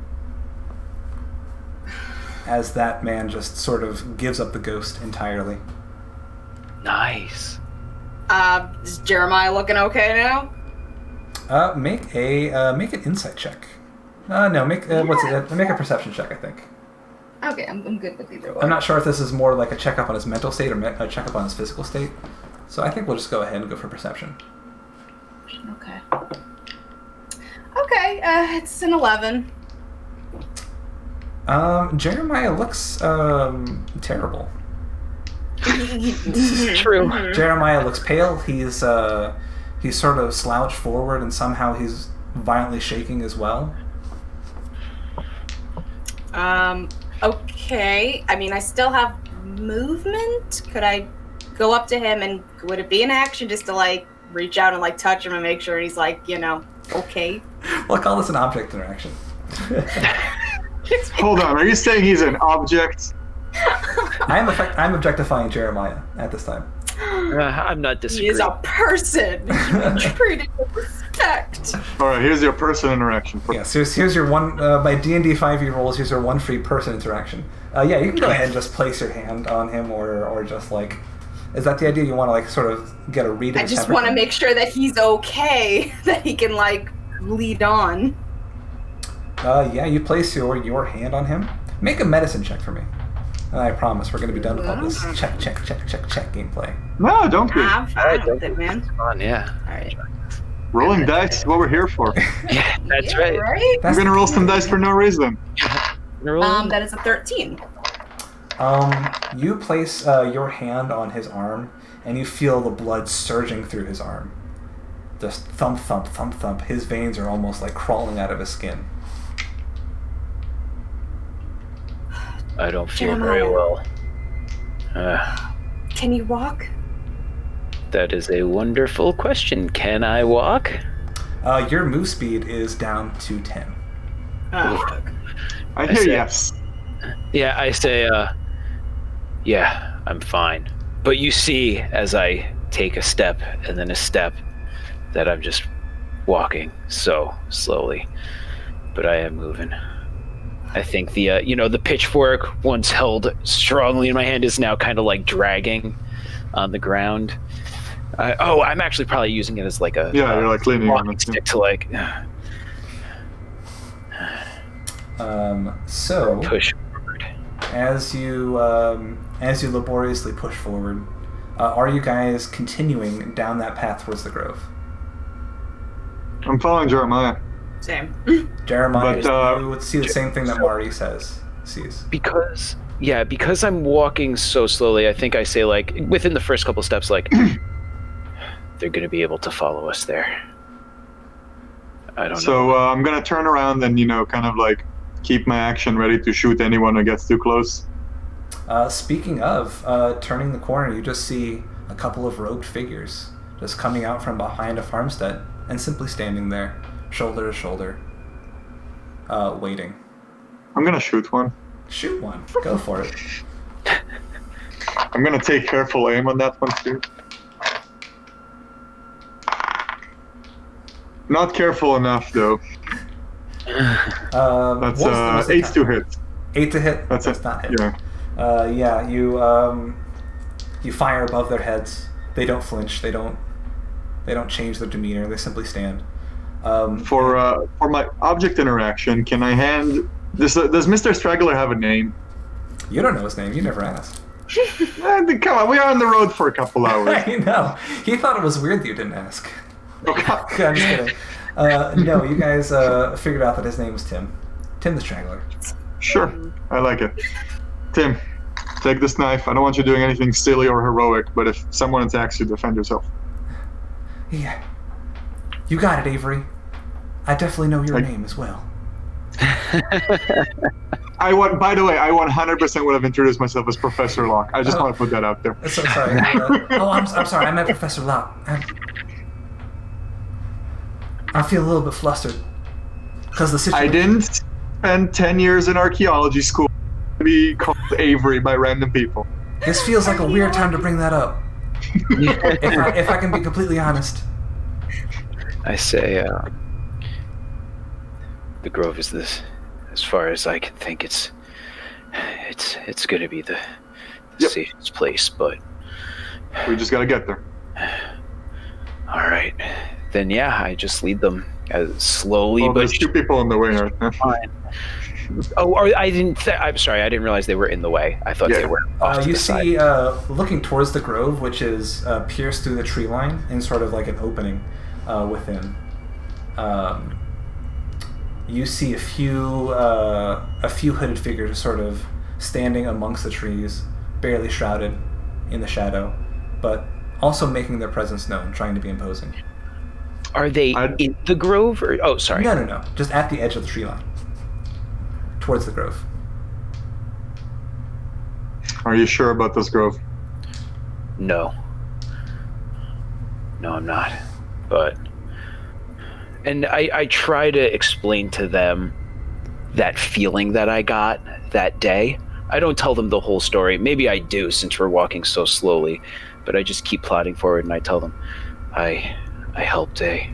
As that man just sort of gives up the ghost entirely.
Nice.
Is Jeremiah looking okay now?
Make an insight check. No, make a perception check, I think.
Okay, I'm good with either one.
I'm not sure if this is more like a checkup on his mental state or a checkup on his physical state. So I think we'll just go ahead and go for perception.
Okay. Okay, it's an 11.
Jeremiah looks terrible.
True.
Jeremiah looks pale. He's sort of slouched forward, and somehow he's violently shaking as well.
Okay. I mean, I still have movement. Could I go up to him, and would it be an action just to, like, reach out and, like, touch him and make sure he's, like, okay?
We'll call this an object interaction.
Hold on, are you saying he's an object?
I'm objectifying Jeremiah at this time.
I'm not disagreeing.
He is a person. You treated with respect.
All right, here's your person interaction.
Yes, here's your one, by D&D 5e rules, here's your one free person interaction. Yeah, you can go ahead and just place your hand on him, or just, like, is that the idea? You want to, like, sort of get a read of
I just want to make sure that he's okay, that he can, like, lead on.
Yeah, you place your hand on him. Make a medicine check for me. And I promise we're going to be done with all this check gameplay.
No, don't be.
I'm fine with it, man.
Fun, yeah.
All right.
Rolling dice is what we're here for.
Yeah, that's
Yeah,
right.
right?
I'm gonna roll some dice for no reason.
That is a 13.
You place your hand on his arm, and you feel the blood surging through his arm. Just thump, thump, thump, thump. His veins are almost like crawling out of his skin.
I don't feel very well.
Can you walk?
That is a wonderful question. Can I walk?
Your move speed is down to 10.
Oh.
I hear
say-
yes.
Yeah, I say, yeah, I'm fine. But you see, as I take a step and then a step, that I'm just walking so slowly. But I am moving. I think the pitchfork, once held strongly in my hand, is now kind of like dragging on the ground. I'm actually probably using it as like a
Yeah, you're like leaning on
walking
it.
stick to like
So
push forward.
as you laboriously push forward, are you guys continuing down that path towards the grove?
I'm following Jeremiah.
Same.
Jeremiah,
But,
you would see the same thing that Marty sees.
Because I'm walking so slowly, I think I say, like, within the first couple steps, like, they're going to be able to follow us there. I don't know.
So I'm gonna turn around and kind of like keep my action ready to shoot anyone who gets too close.
Speaking of turning the corner, you just see a couple of robed figures just coming out from behind a farmstead and simply standing there, shoulder to shoulder, waiting.
I'm gonna shoot one.
Shoot one. Go for it.
I'm gonna take careful aim on that one too. Not careful enough though. That's
What's the
8 to hit.
8 to hit.
That's it.
Not hit.
Yeah.
You fire above their heads. They don't flinch. They don't change their demeanor. They simply stand.
For my object interaction, can I hand this? Does Mr. Straggler have a name?
You don't know his name. You never asked.
Come on, we are on the road for a couple hours.
I know. He thought it was weird that you didn't ask.
Okay.
I'm just kidding. No, you guys figured out that his name was Tim. Tim the Strangler.
Sure, I like it. Tim, take this knife. I don't want you doing anything silly or heroic, but if someone attacks you, defend yourself.
Yeah. You got it, Avery. I definitely know your name as well.
By the way, I 100% would have introduced myself as Professor Locke. I just want to put that out there.
So sorry. I'm sorry. I meant Professor Locke. I feel a little bit flustered because the situation.
I didn't spend 10 years in archaeology school to be called Avery by random people.
This feels like a weird time to bring that up. if I can be completely honest.
I say, the grove is this. As far as I can think, it's going to be the
Yep.
safest place. But
We just gotta get there.
All right. Then yeah, I just lead them slowly.
Oh,
but
there's two people in the way right now.
fine. Oh, or I didn't. I'm sorry. I didn't realize they were in the way. I thought they were off to
You
the
see,
side.
looking towards the grove, which is pierced through the tree line in sort of like an opening within. You see a few hooded figures sort of standing amongst the trees, barely shrouded in the shadow, but also making their presence known, trying to be imposing.
Are they in the grove? Or sorry.
No. Just at the edge of the tree line, towards the grove.
Are you sure about this grove?
No, I'm not. And I try to explain to them that feeling that I got that day. I don't tell them the whole story. Maybe I do, since we're walking so slowly, but I just keep plodding forward and I tell them I helped a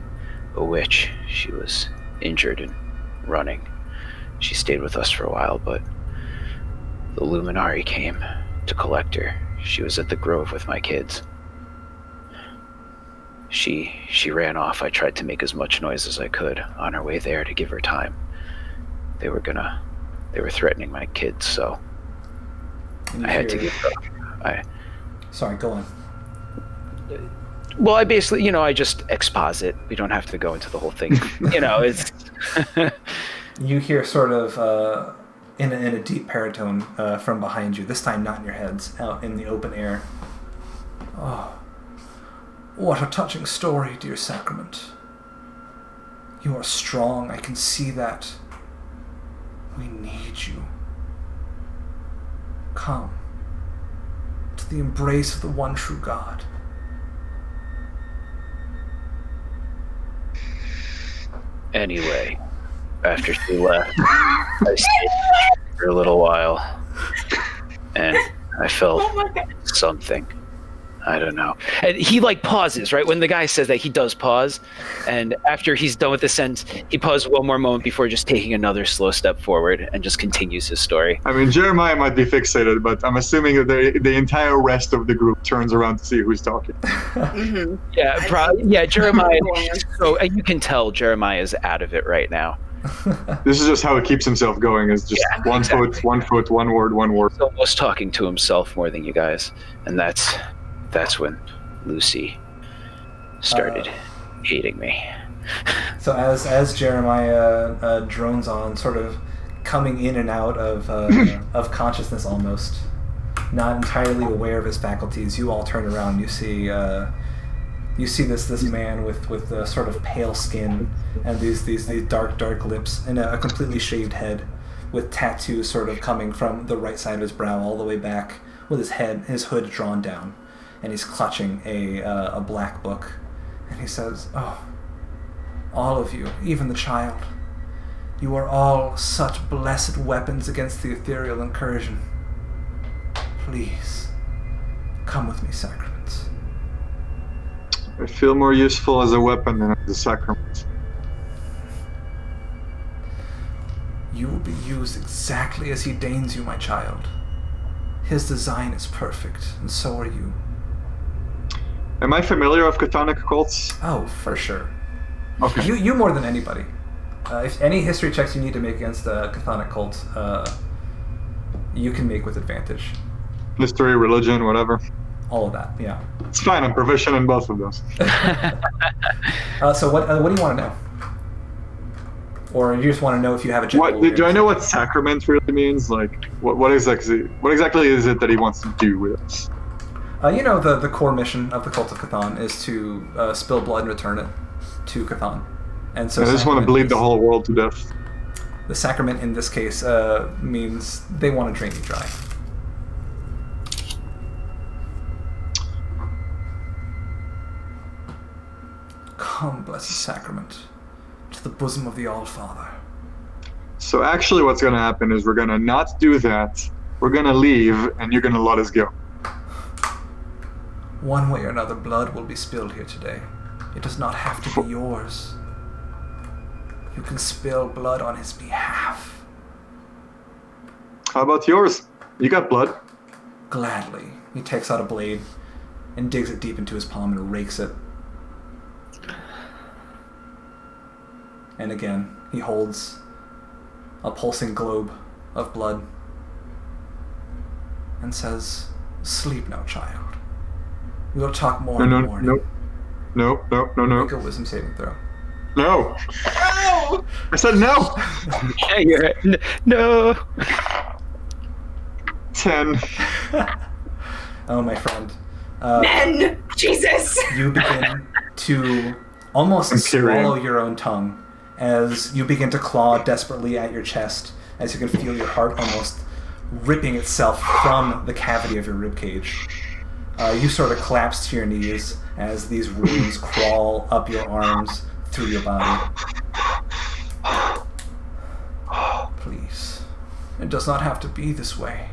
witch. She was injured and running. She stayed with us for a while, but the Luminari came to collect her. She was at the grove with my kids. She ran off. I tried to make as much noise as I could on her way there to give her time. They were threatening my kids, so I had to give her.
Sorry, go on.
Well, I basically, I just exposit. We don't have to go into the whole thing. It's...
You hear sort of in a deep baritone from behind you, this time not in your heads, out in the open air. Oh, what a touching story, dear Sacrament. You are strong, I can see that. We need you. Come to the embrace of the one true God.
Anyway, after she left, I stayed for a little while, and I felt something. I don't know. And he pauses, right? When the guy says that, he does pause. And after he's done with the sentence, he pauses one more moment before just taking another slow step forward and just continues his story.
I mean, Jeremiah might be fixated, but I'm assuming that the entire rest of the group turns around to see who's talking.
Mm-hmm.
Yeah, Jeremiah. So and you can tell Jeremiah is out of it right now.
This is just how he keeps himself going, is just one foot, one word.
He's almost talking to himself more than you guys. And that's when Lucy started hating me.
So as Jeremiah drones on, sort of coming in and out of consciousness almost, not entirely aware of his faculties, you all turn around. You see this man with sort of pale skin and these dark lips and a completely shaved head, with tattoos sort of coming from the right side of his brow all the way back, with his hood drawn down. And he's clutching a black book. And he says, "Oh, all of you, even the child, you are all such blessed weapons against the ethereal incursion. Please, come with me, Sacrament."
I feel more useful as a weapon than as a sacrament.
You will be used exactly as he deigns you, my child. His design is perfect, and so are you.
Am I familiar with chthonic cults?
Oh, for sure.
Okay.
You more than anybody. If any history checks you need to make against a chthonic cult, you can make with advantage.
History, religion, whatever.
All of that, yeah.
It's fine, I'm proficient in both of those.
So what do you want to know? Or you just want to know if you have a general...
Do I know what sacrament really means? What exactly is it that he wants to do with us?
The core mission of the Cult of Cthon is to spill blood and return it to Cthon. And so
I just want to bleed the whole world to death.
The sacrament in this case means they want to drain you dry. Come, blessed sacrament, to the bosom of the All-Father.
So actually what's going to happen is we're going to not do that, we're going to leave, and you're going to let us go.
One way or another, blood will be spilled here today. It does not have to be yours. You can spill blood on his behalf.
How about yours? You got blood.
Gladly. He takes out a blade, and digs it deep into his palm and rakes it. And again, he holds a pulsing globe of blood and says, "Sleep now, child. We'll talk more in the morning."
No.
Make a wisdom saving throw.
No.
Oh!
I said no.
Yeah, you're right. No.
10.
Oh, my friend.
Men! Jesus!
You begin to almost
Imperium.
swallow your own tongue as you begin to claw desperately at your chest, as you can feel your heart almost ripping itself from the cavity of your ribcage. You sort of collapse to your knees as these runes crawl up your arms through your body. Please. It does not have to be this way.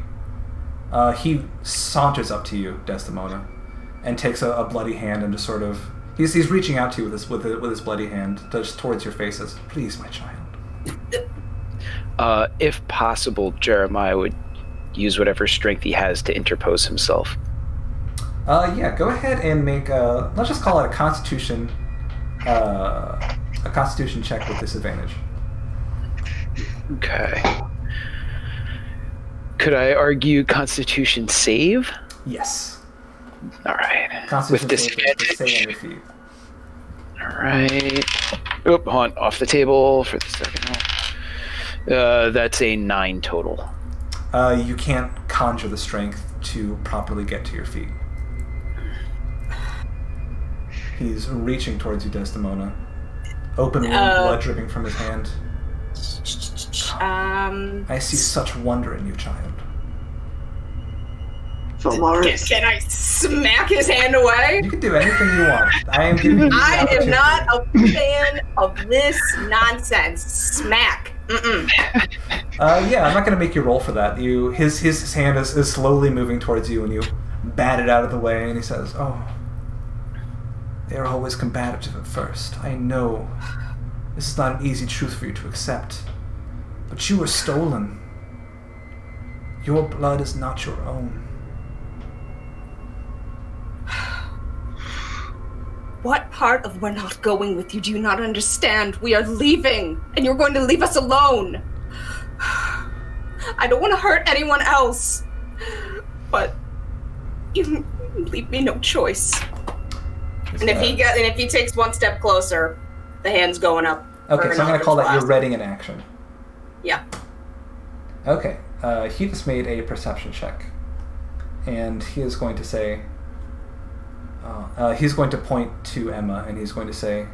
He saunters up to you, Desdemona, and takes a bloody hand and just sort of... He's reaching out to you with his bloody hand, just towards your faces. Please, my child.
If possible, Jeremiah would use whatever strength he has to interpose himself.
Yeah, go ahead and make let's just call it a Constitution check with disadvantage.
Okay. Could I argue Constitution save?
Yes.
All right.
Constitution
With
save,
disadvantage.
stay on your feet.
All right. Oop, hold on, off the table for the second one. That's a 9 total.
You can't conjure the strength to properly get to your feet. He's reaching towards you, Desdemona. Open wound, blood dripping from his hand. I see such wonder in you, child.
Can I smack his hand away?
You can do anything you want. I am giving you the
I am
opportunity.
not a fan of this nonsense. Smack. Mm-mm.
Yeah, I'm not going to make you roll for that. His hand is slowly moving towards you, and you bat it out of the way, and he says, "Oh, they are always combative at first. I know this is not an easy truth for you to accept, but you were stolen. Your blood is not your own."
What part of we're not going with you do you not understand? We are leaving, and you're going to leave us alone. I don't want to hurt anyone else, but you leave me no choice. And if he takes one step closer, the hand's going up.
Okay, so I'm going to call that your reading in action.
Yeah.
Okay, he just made a perception check, and he is going to say, he's going to point to Emma, and he's going to say,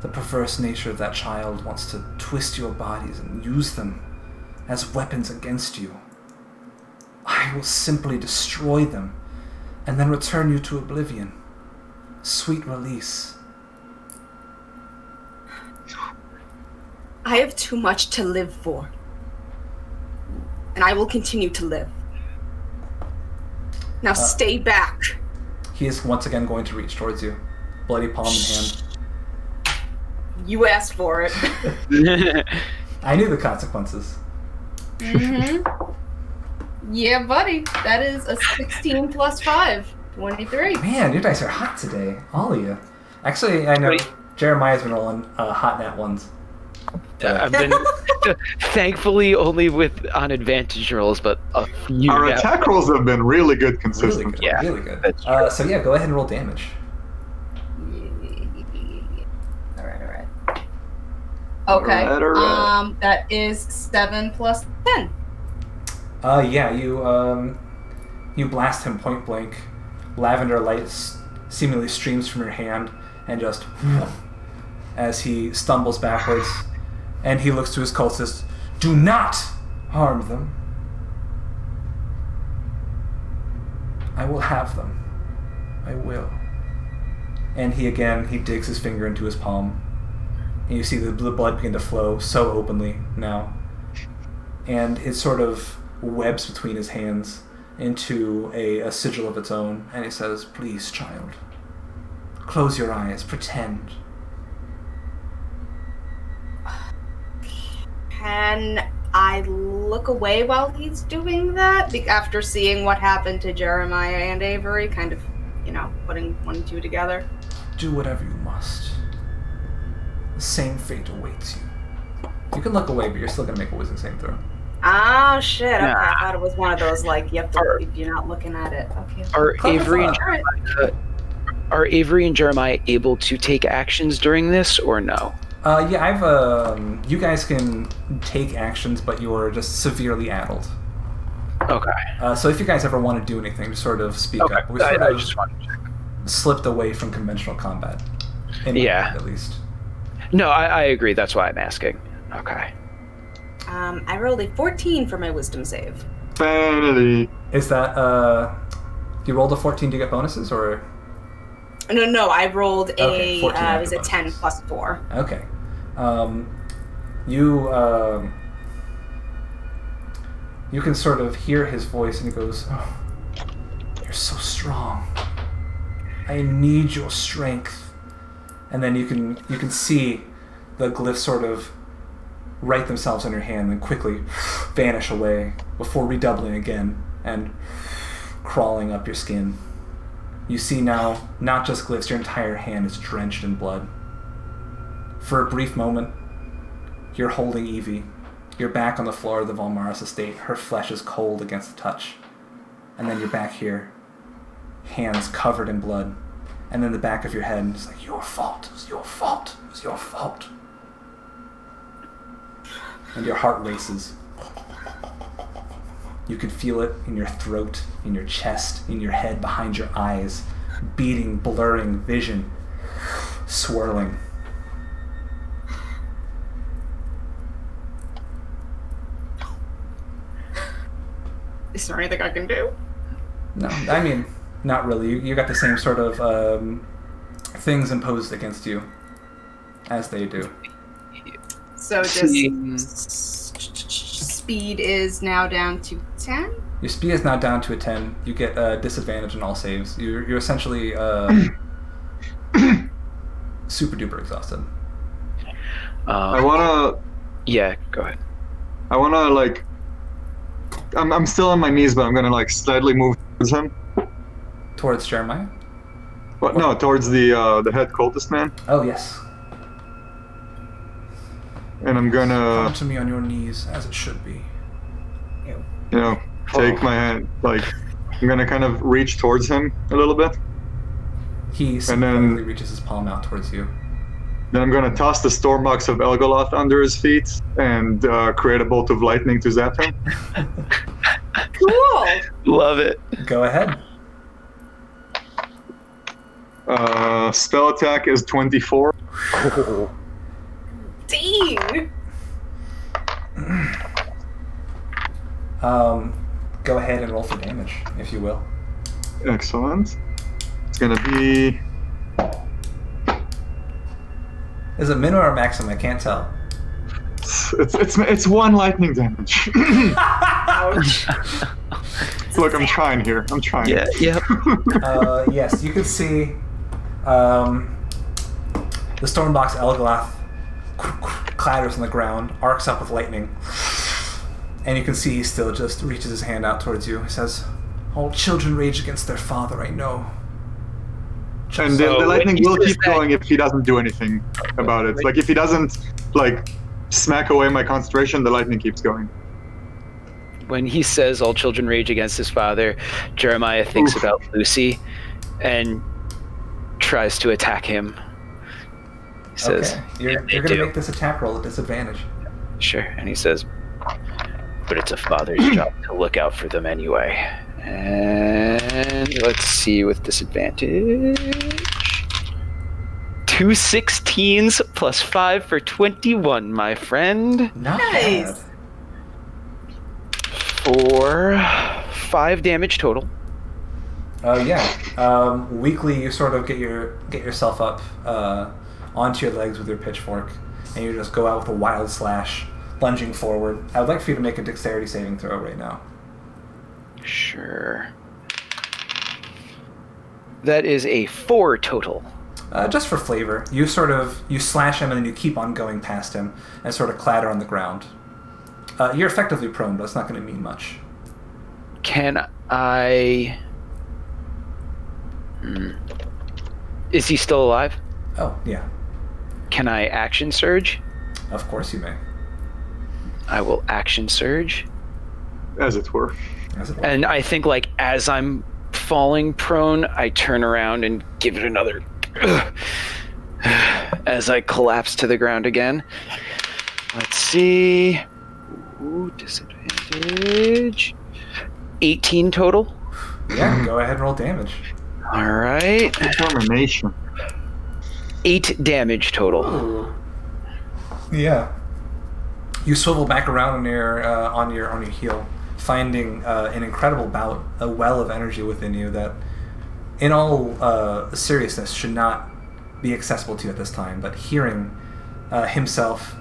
"The perverse nature of that child wants to twist your bodies and use them as weapons against you. I will simply destroy them, and then return you to oblivion. Sweet release."
I have too much to live for, and I will continue to live. Now stay back.
He is once again going to reach towards you, bloody palm in hand.
You asked for it.
I knew the consequences.
Mm-hmm. Yeah, buddy. That is a 16 plus 5. 23.
Man, your dice are hot today, all of you. Actually, I know Jeremiah's been rolling hot nat ones.
I've been thankfully only on advantage rolls, but a few.
Our attack rolls have been really good
Really
consistent.
good,
Yeah,
really good.
that's true.
So yeah, go ahead and roll damage.
Alright. Okay.
Alright.
That is 7 plus 10.
Yeah, you blast him point blank. Lavender light seemingly streams from your hand, and just as he stumbles backwards, and he looks to his cultists. "Do not harm them. I will have them. I will." And he digs his finger into his palm, and you see the blood begin to flow so openly now, and it sort of webs between his hands into a sigil of its own, and he says, "Please, child, close your eyes, pretend."
Can I look away while he's doing that? After seeing what happened to Jeremiah and Avery, kind of putting 1 and 2 together.
Do whatever you must. The same fate awaits you. You can look away, but you're still going to make a wisdom saving throw.
Oh shit! Okay,
Nah.
I thought it was one of those like you have to if you're not looking at it. Okay.
Are
Clever
Avery and Jeremiah able to take actions during this, or no?
Yeah, you guys can take actions, but you're just severely addled.
Okay.
So if you guys ever want to do anything, just sort of speak up. We sort
I
of
just wanted to check.
slipped away from conventional combat. In my mind, at least.
No, I agree. That's why I'm asking. Okay.
I rolled a 14 for my wisdom save.
Sanity.
Is that, you rolled a 14 to get bonuses, or?
No, I rolled
Okay, 14
it was a
after
10
bonuses.
plus 4.
Okay. You can sort of hear his voice, and he goes, "Oh, you're so strong. I need your strength." And then you can see the glyphs sort of right themselves on your hand and quickly vanish away before redoubling again and crawling up your skin. You see now, not just glyphs, your entire hand is drenched in blood. For a brief moment, you're holding Evie. You're back on the floor of the Valmaris estate. Her flesh is cold against the touch. And then you're back here, hands covered in blood. And then the back of your head is like, your fault, it was your fault, it was your fault. And your heart races. You can feel it in your throat, in your chest, in your head, behind your eyes, beating, blurring vision, swirling.
Is there anything I can do?
No, I mean, not really. You got the same sort of things imposed against you as they do.
So just speed is now down to 10?
Your speed is now down to a 10. You get a disadvantage in all saves. You're essentially super duper exhausted.
I wanna.
Yeah, go ahead.
I wanna like. I'm still on my knees, but I'm gonna like slightly move towards him.
Towards Jeremiah?
But no, towards the head cultist man.
Oh, yes.
And I'm gonna,
Come to me on your knees, as it should be.
take my hand, like, I'm gonna kind of reach towards him a little bit.
He sympathetically reaches his palm out towards you.
Then I'm gonna toss the Stormbox of Elgoloth under his feet and create a bolt of lightning to zap him.
Cool.
Love it.
Go ahead.
Spell attack is 24.
Dang.
Go ahead and roll for damage, if you will.
Excellent. It's gonna be...
Is it min or maximum? I can't tell.
It's 1 lightning damage.
Ouch.
Look, I'm trying here. I'm trying.
Yeah, yep.
Yes, you can see the Stormbox Elgoloth clatters on the ground, arcs up with lightning, and you can see he still just reaches his hand out towards you. He says, "All children rage against their father, I know."
And the lightning will keep going if he doesn't do anything about it. Like, if he doesn't, like, smack away my concentration, the lightning keeps going.
When he says all children rage against his father, Jeremiah thinks about Lucy and tries to attack him. He says,
Okay, you're going to make this attack roll at disadvantage.
Sure. And he says, but it's a father's job to look out for them anyway. And let's see with disadvantage. 2 16s plus 5 for 21, my friend.
Not
Nice.
bad.
For 5 damage total.
Yeah. Weakly, you sort of get yourself up onto your legs with your pitchfork, and you just go out with a wild slash, lunging forward. I would like for you to make a dexterity saving throw right now.
Sure. That is a 4 total.
Just for flavor, you slash him and then you keep on going past him and sort of clatter on the ground. You're effectively prone, but it's not going to mean much.
Can I... Is he still alive?
Oh, yeah.
Can I action surge?
Of course you may.
I will action surge.
As it were.
And I think, like, as I'm falling prone, I turn around and give it another as I collapse to the ground again. Let's see. Ooh, disadvantage. 18 total.
Yeah, go ahead and roll damage.
All right.
Determination.
8 damage total.
Ooh. Yeah. You swivel back around on your heel, finding an incredible a well of energy within you that, in all seriousness, should not be accessible to you at this time. But hearing himself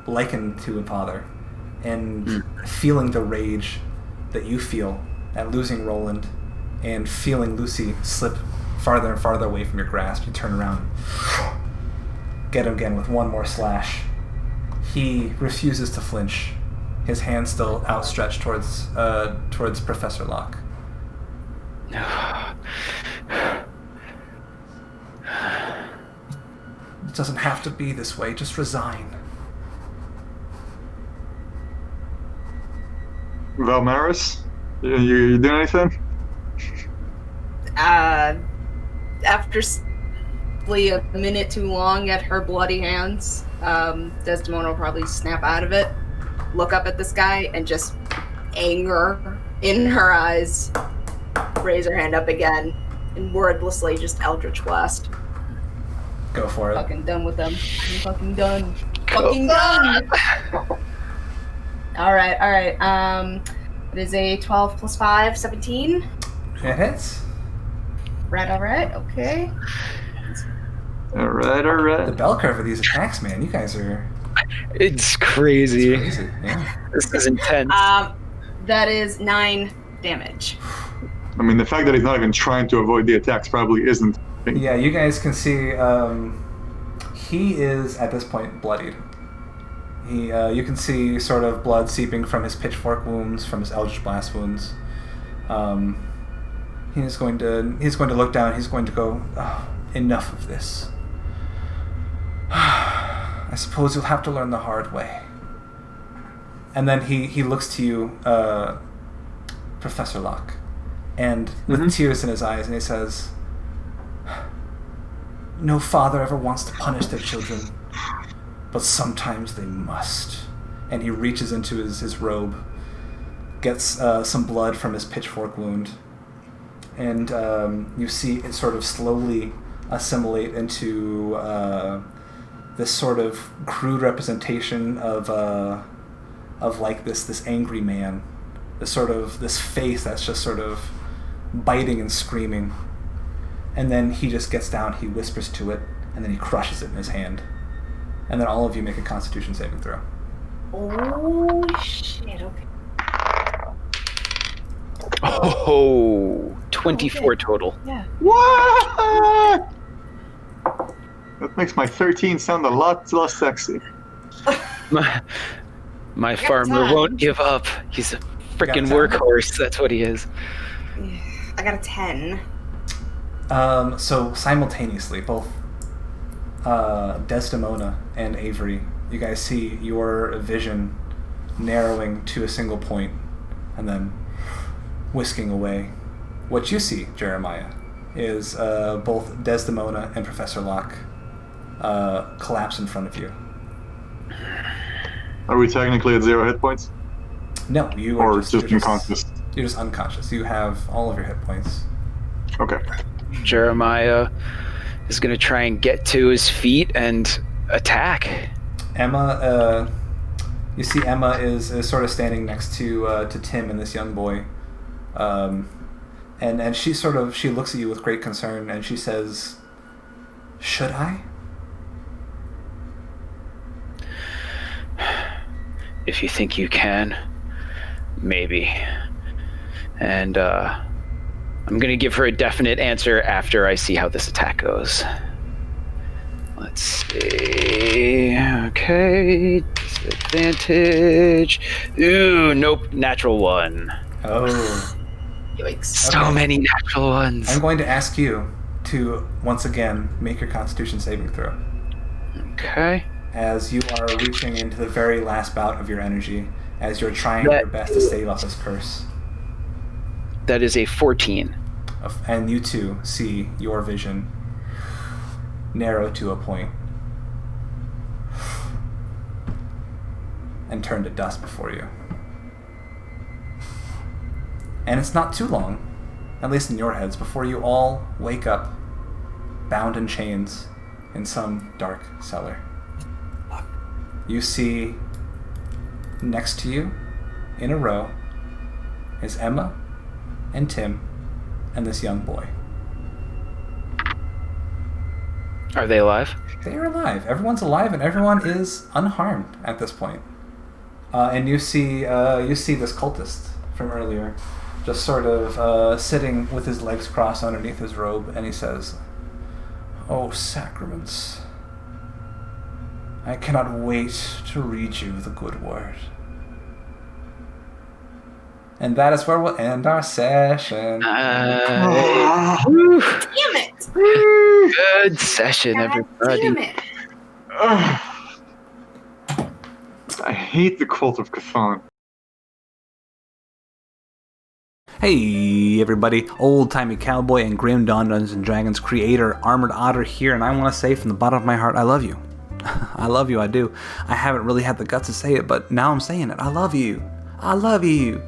likened to a father, and feeling the rage that you feel at losing Roland, and feeling Lucy slip farther and farther away from your grasp, you turn around, get him again with one more slash. He refuses to flinch, his hand still outstretched towards Professor Locke. It doesn't have to be this way, just resign.
Valmaris, you doing anything?
After a minute too long at her bloody hands, Desdemona will probably snap out of it, look up at this guy, and just anger in her eyes, raise her hand up again, and wordlessly just Eldritch Blast.
Go for it.
Fucking done with them. I'm fucking done. Fucking done! Alright. It is a 12 plus 5, 17.
It hits.
Alright, okay.
Alright.
The bell curve of these attacks, man. You guys are...
It's crazy.
It's crazy, yeah.
This is intense.
That is 9 damage.
I mean, the fact that he's not even trying to avoid the attacks probably isn't.
Yeah, you guys can see he is, at this point, bloodied. You can see sort of blood seeping from his pitchfork wounds, from his Eldritch Blast wounds. He's going to look down. He's going to go, enough of this. I suppose you'll have to learn the hard way. And then he looks to you, Professor Locke, and with tears in his eyes, and he says, "No father ever wants to punish their children, but sometimes they must." And he reaches into his robe, gets some blood from his pitchfork wound, and you see it sort of slowly assimilate into this sort of crude representation of like this angry man, this face that's just sort of biting and screaming. And then he just gets down, he whispers to it, and then he crushes it in his hand. And then all of you make a Constitution saving throw.
Oh, shit, okay.
Oh, 24 total.
Yeah.
What? That makes my 13 sound a lot less sexy.
My farmer won't give up. He's a freaking workhorse. That's what he is.
I got a 10.
So simultaneously, both Desdemona and Avery, you guys see your vision narrowing to a single point and then whisking away. What you see, Jeremiah, is both Desdemona and Professor Locke collapse in front of you.
Are we technically at 0 hit points?
No, you are
just unconscious.
You're just unconscious. You have all of your hit points.
Okay.
Jeremiah is going to try and get to his feet and attack.
Emma, you see Emma is sort of standing next to Tim and this young boy. And she looks at you with great concern and she says, "Should I?"
If you think you can, maybe. And I'm going to give her a definite answer after I see how this attack goes. Let's see. Okay. Disadvantage. Ooh, nope. Natural 1.
Oh.
Yikes.
So
Okay.
many natural ones.
I'm going to ask you to, once again, make your Constitution saving throw.
Okay.
As you are reaching into the very last bout of your energy, as you're trying
That
your best to stave off this curse.
That is a 14.
And you too see your vision narrow to a point and turn to dust before you. And it's not too long, at least in your heads, before you all wake up bound in chains in some dark cellar. You see next to you in a row is Emma and Tim and this young boy.
Are they alive?
They are alive. Everyone's alive, and everyone is unharmed at this point. And you see this cultist from earlier, just sort of sitting with his legs crossed underneath his robe, and he says, "Oh, sacraments! I cannot wait to read you the good word." And that is where we'll end our session.
Damn it!
Good session,
God
everybody.
damn it!
I hate the Cult of Cthulhu.
Hey everybody, old-timey cowboy and Grim Dawn Dungeons & Dragons creator Armored Otter here, and I want to say from the bottom of my heart, I love you. I love you, I do. I haven't really had the guts to say it, but now I'm saying it. I love you. I love you.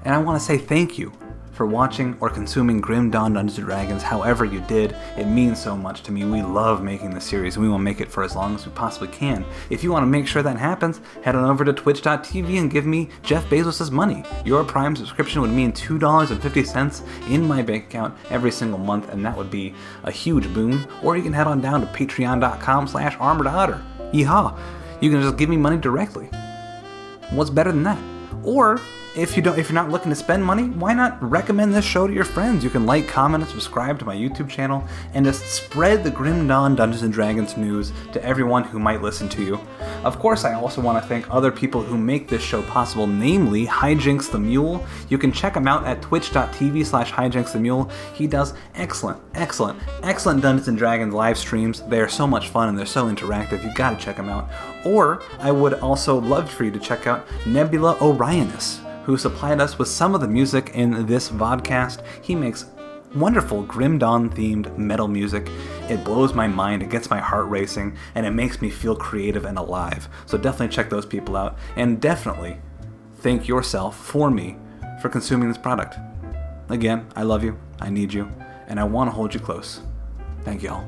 And I want to say thank you for watching or consuming Grim Dawn Dungeons & Dragons however you did. It means so much to me. We love making this series, and we will make it for as long as we possibly can. If you want to make sure that happens, head on over to twitch.tv and give me Jeff Bezos' money. Your Prime subscription would mean $2.50 in my bank account every single month, and that would be a huge boon. Or you can head on down to patreon.com/armoredotter. Yeehaw! You can just give me money directly. What's better than that? Or if you're not looking to spend money, why not recommend this show to your friends? You can like, comment, and subscribe to my YouTube channel, and just spread the Grim Dawn Dungeons & Dragons news to everyone who might listen to you. Of course, I also want to thank other people who make this show possible, namely Hijinks the Mule. You can check him out at twitch.tv/HijinksTheMule. He does excellent Dungeons & Dragons live streams. They are so much fun and they're so interactive. You gotta check them out. Or I would also love for you to check out Nebula Orionis, who supplied us with some of the music in this vodcast. He makes wonderful Grim Dawn themed metal music. It blows my mind, it gets my heart racing, and it makes me feel creative and alive. So definitely check those people out, and definitely thank yourself for me for consuming this product. Again, I love you, I need you, and I want to hold you close. Thank you all.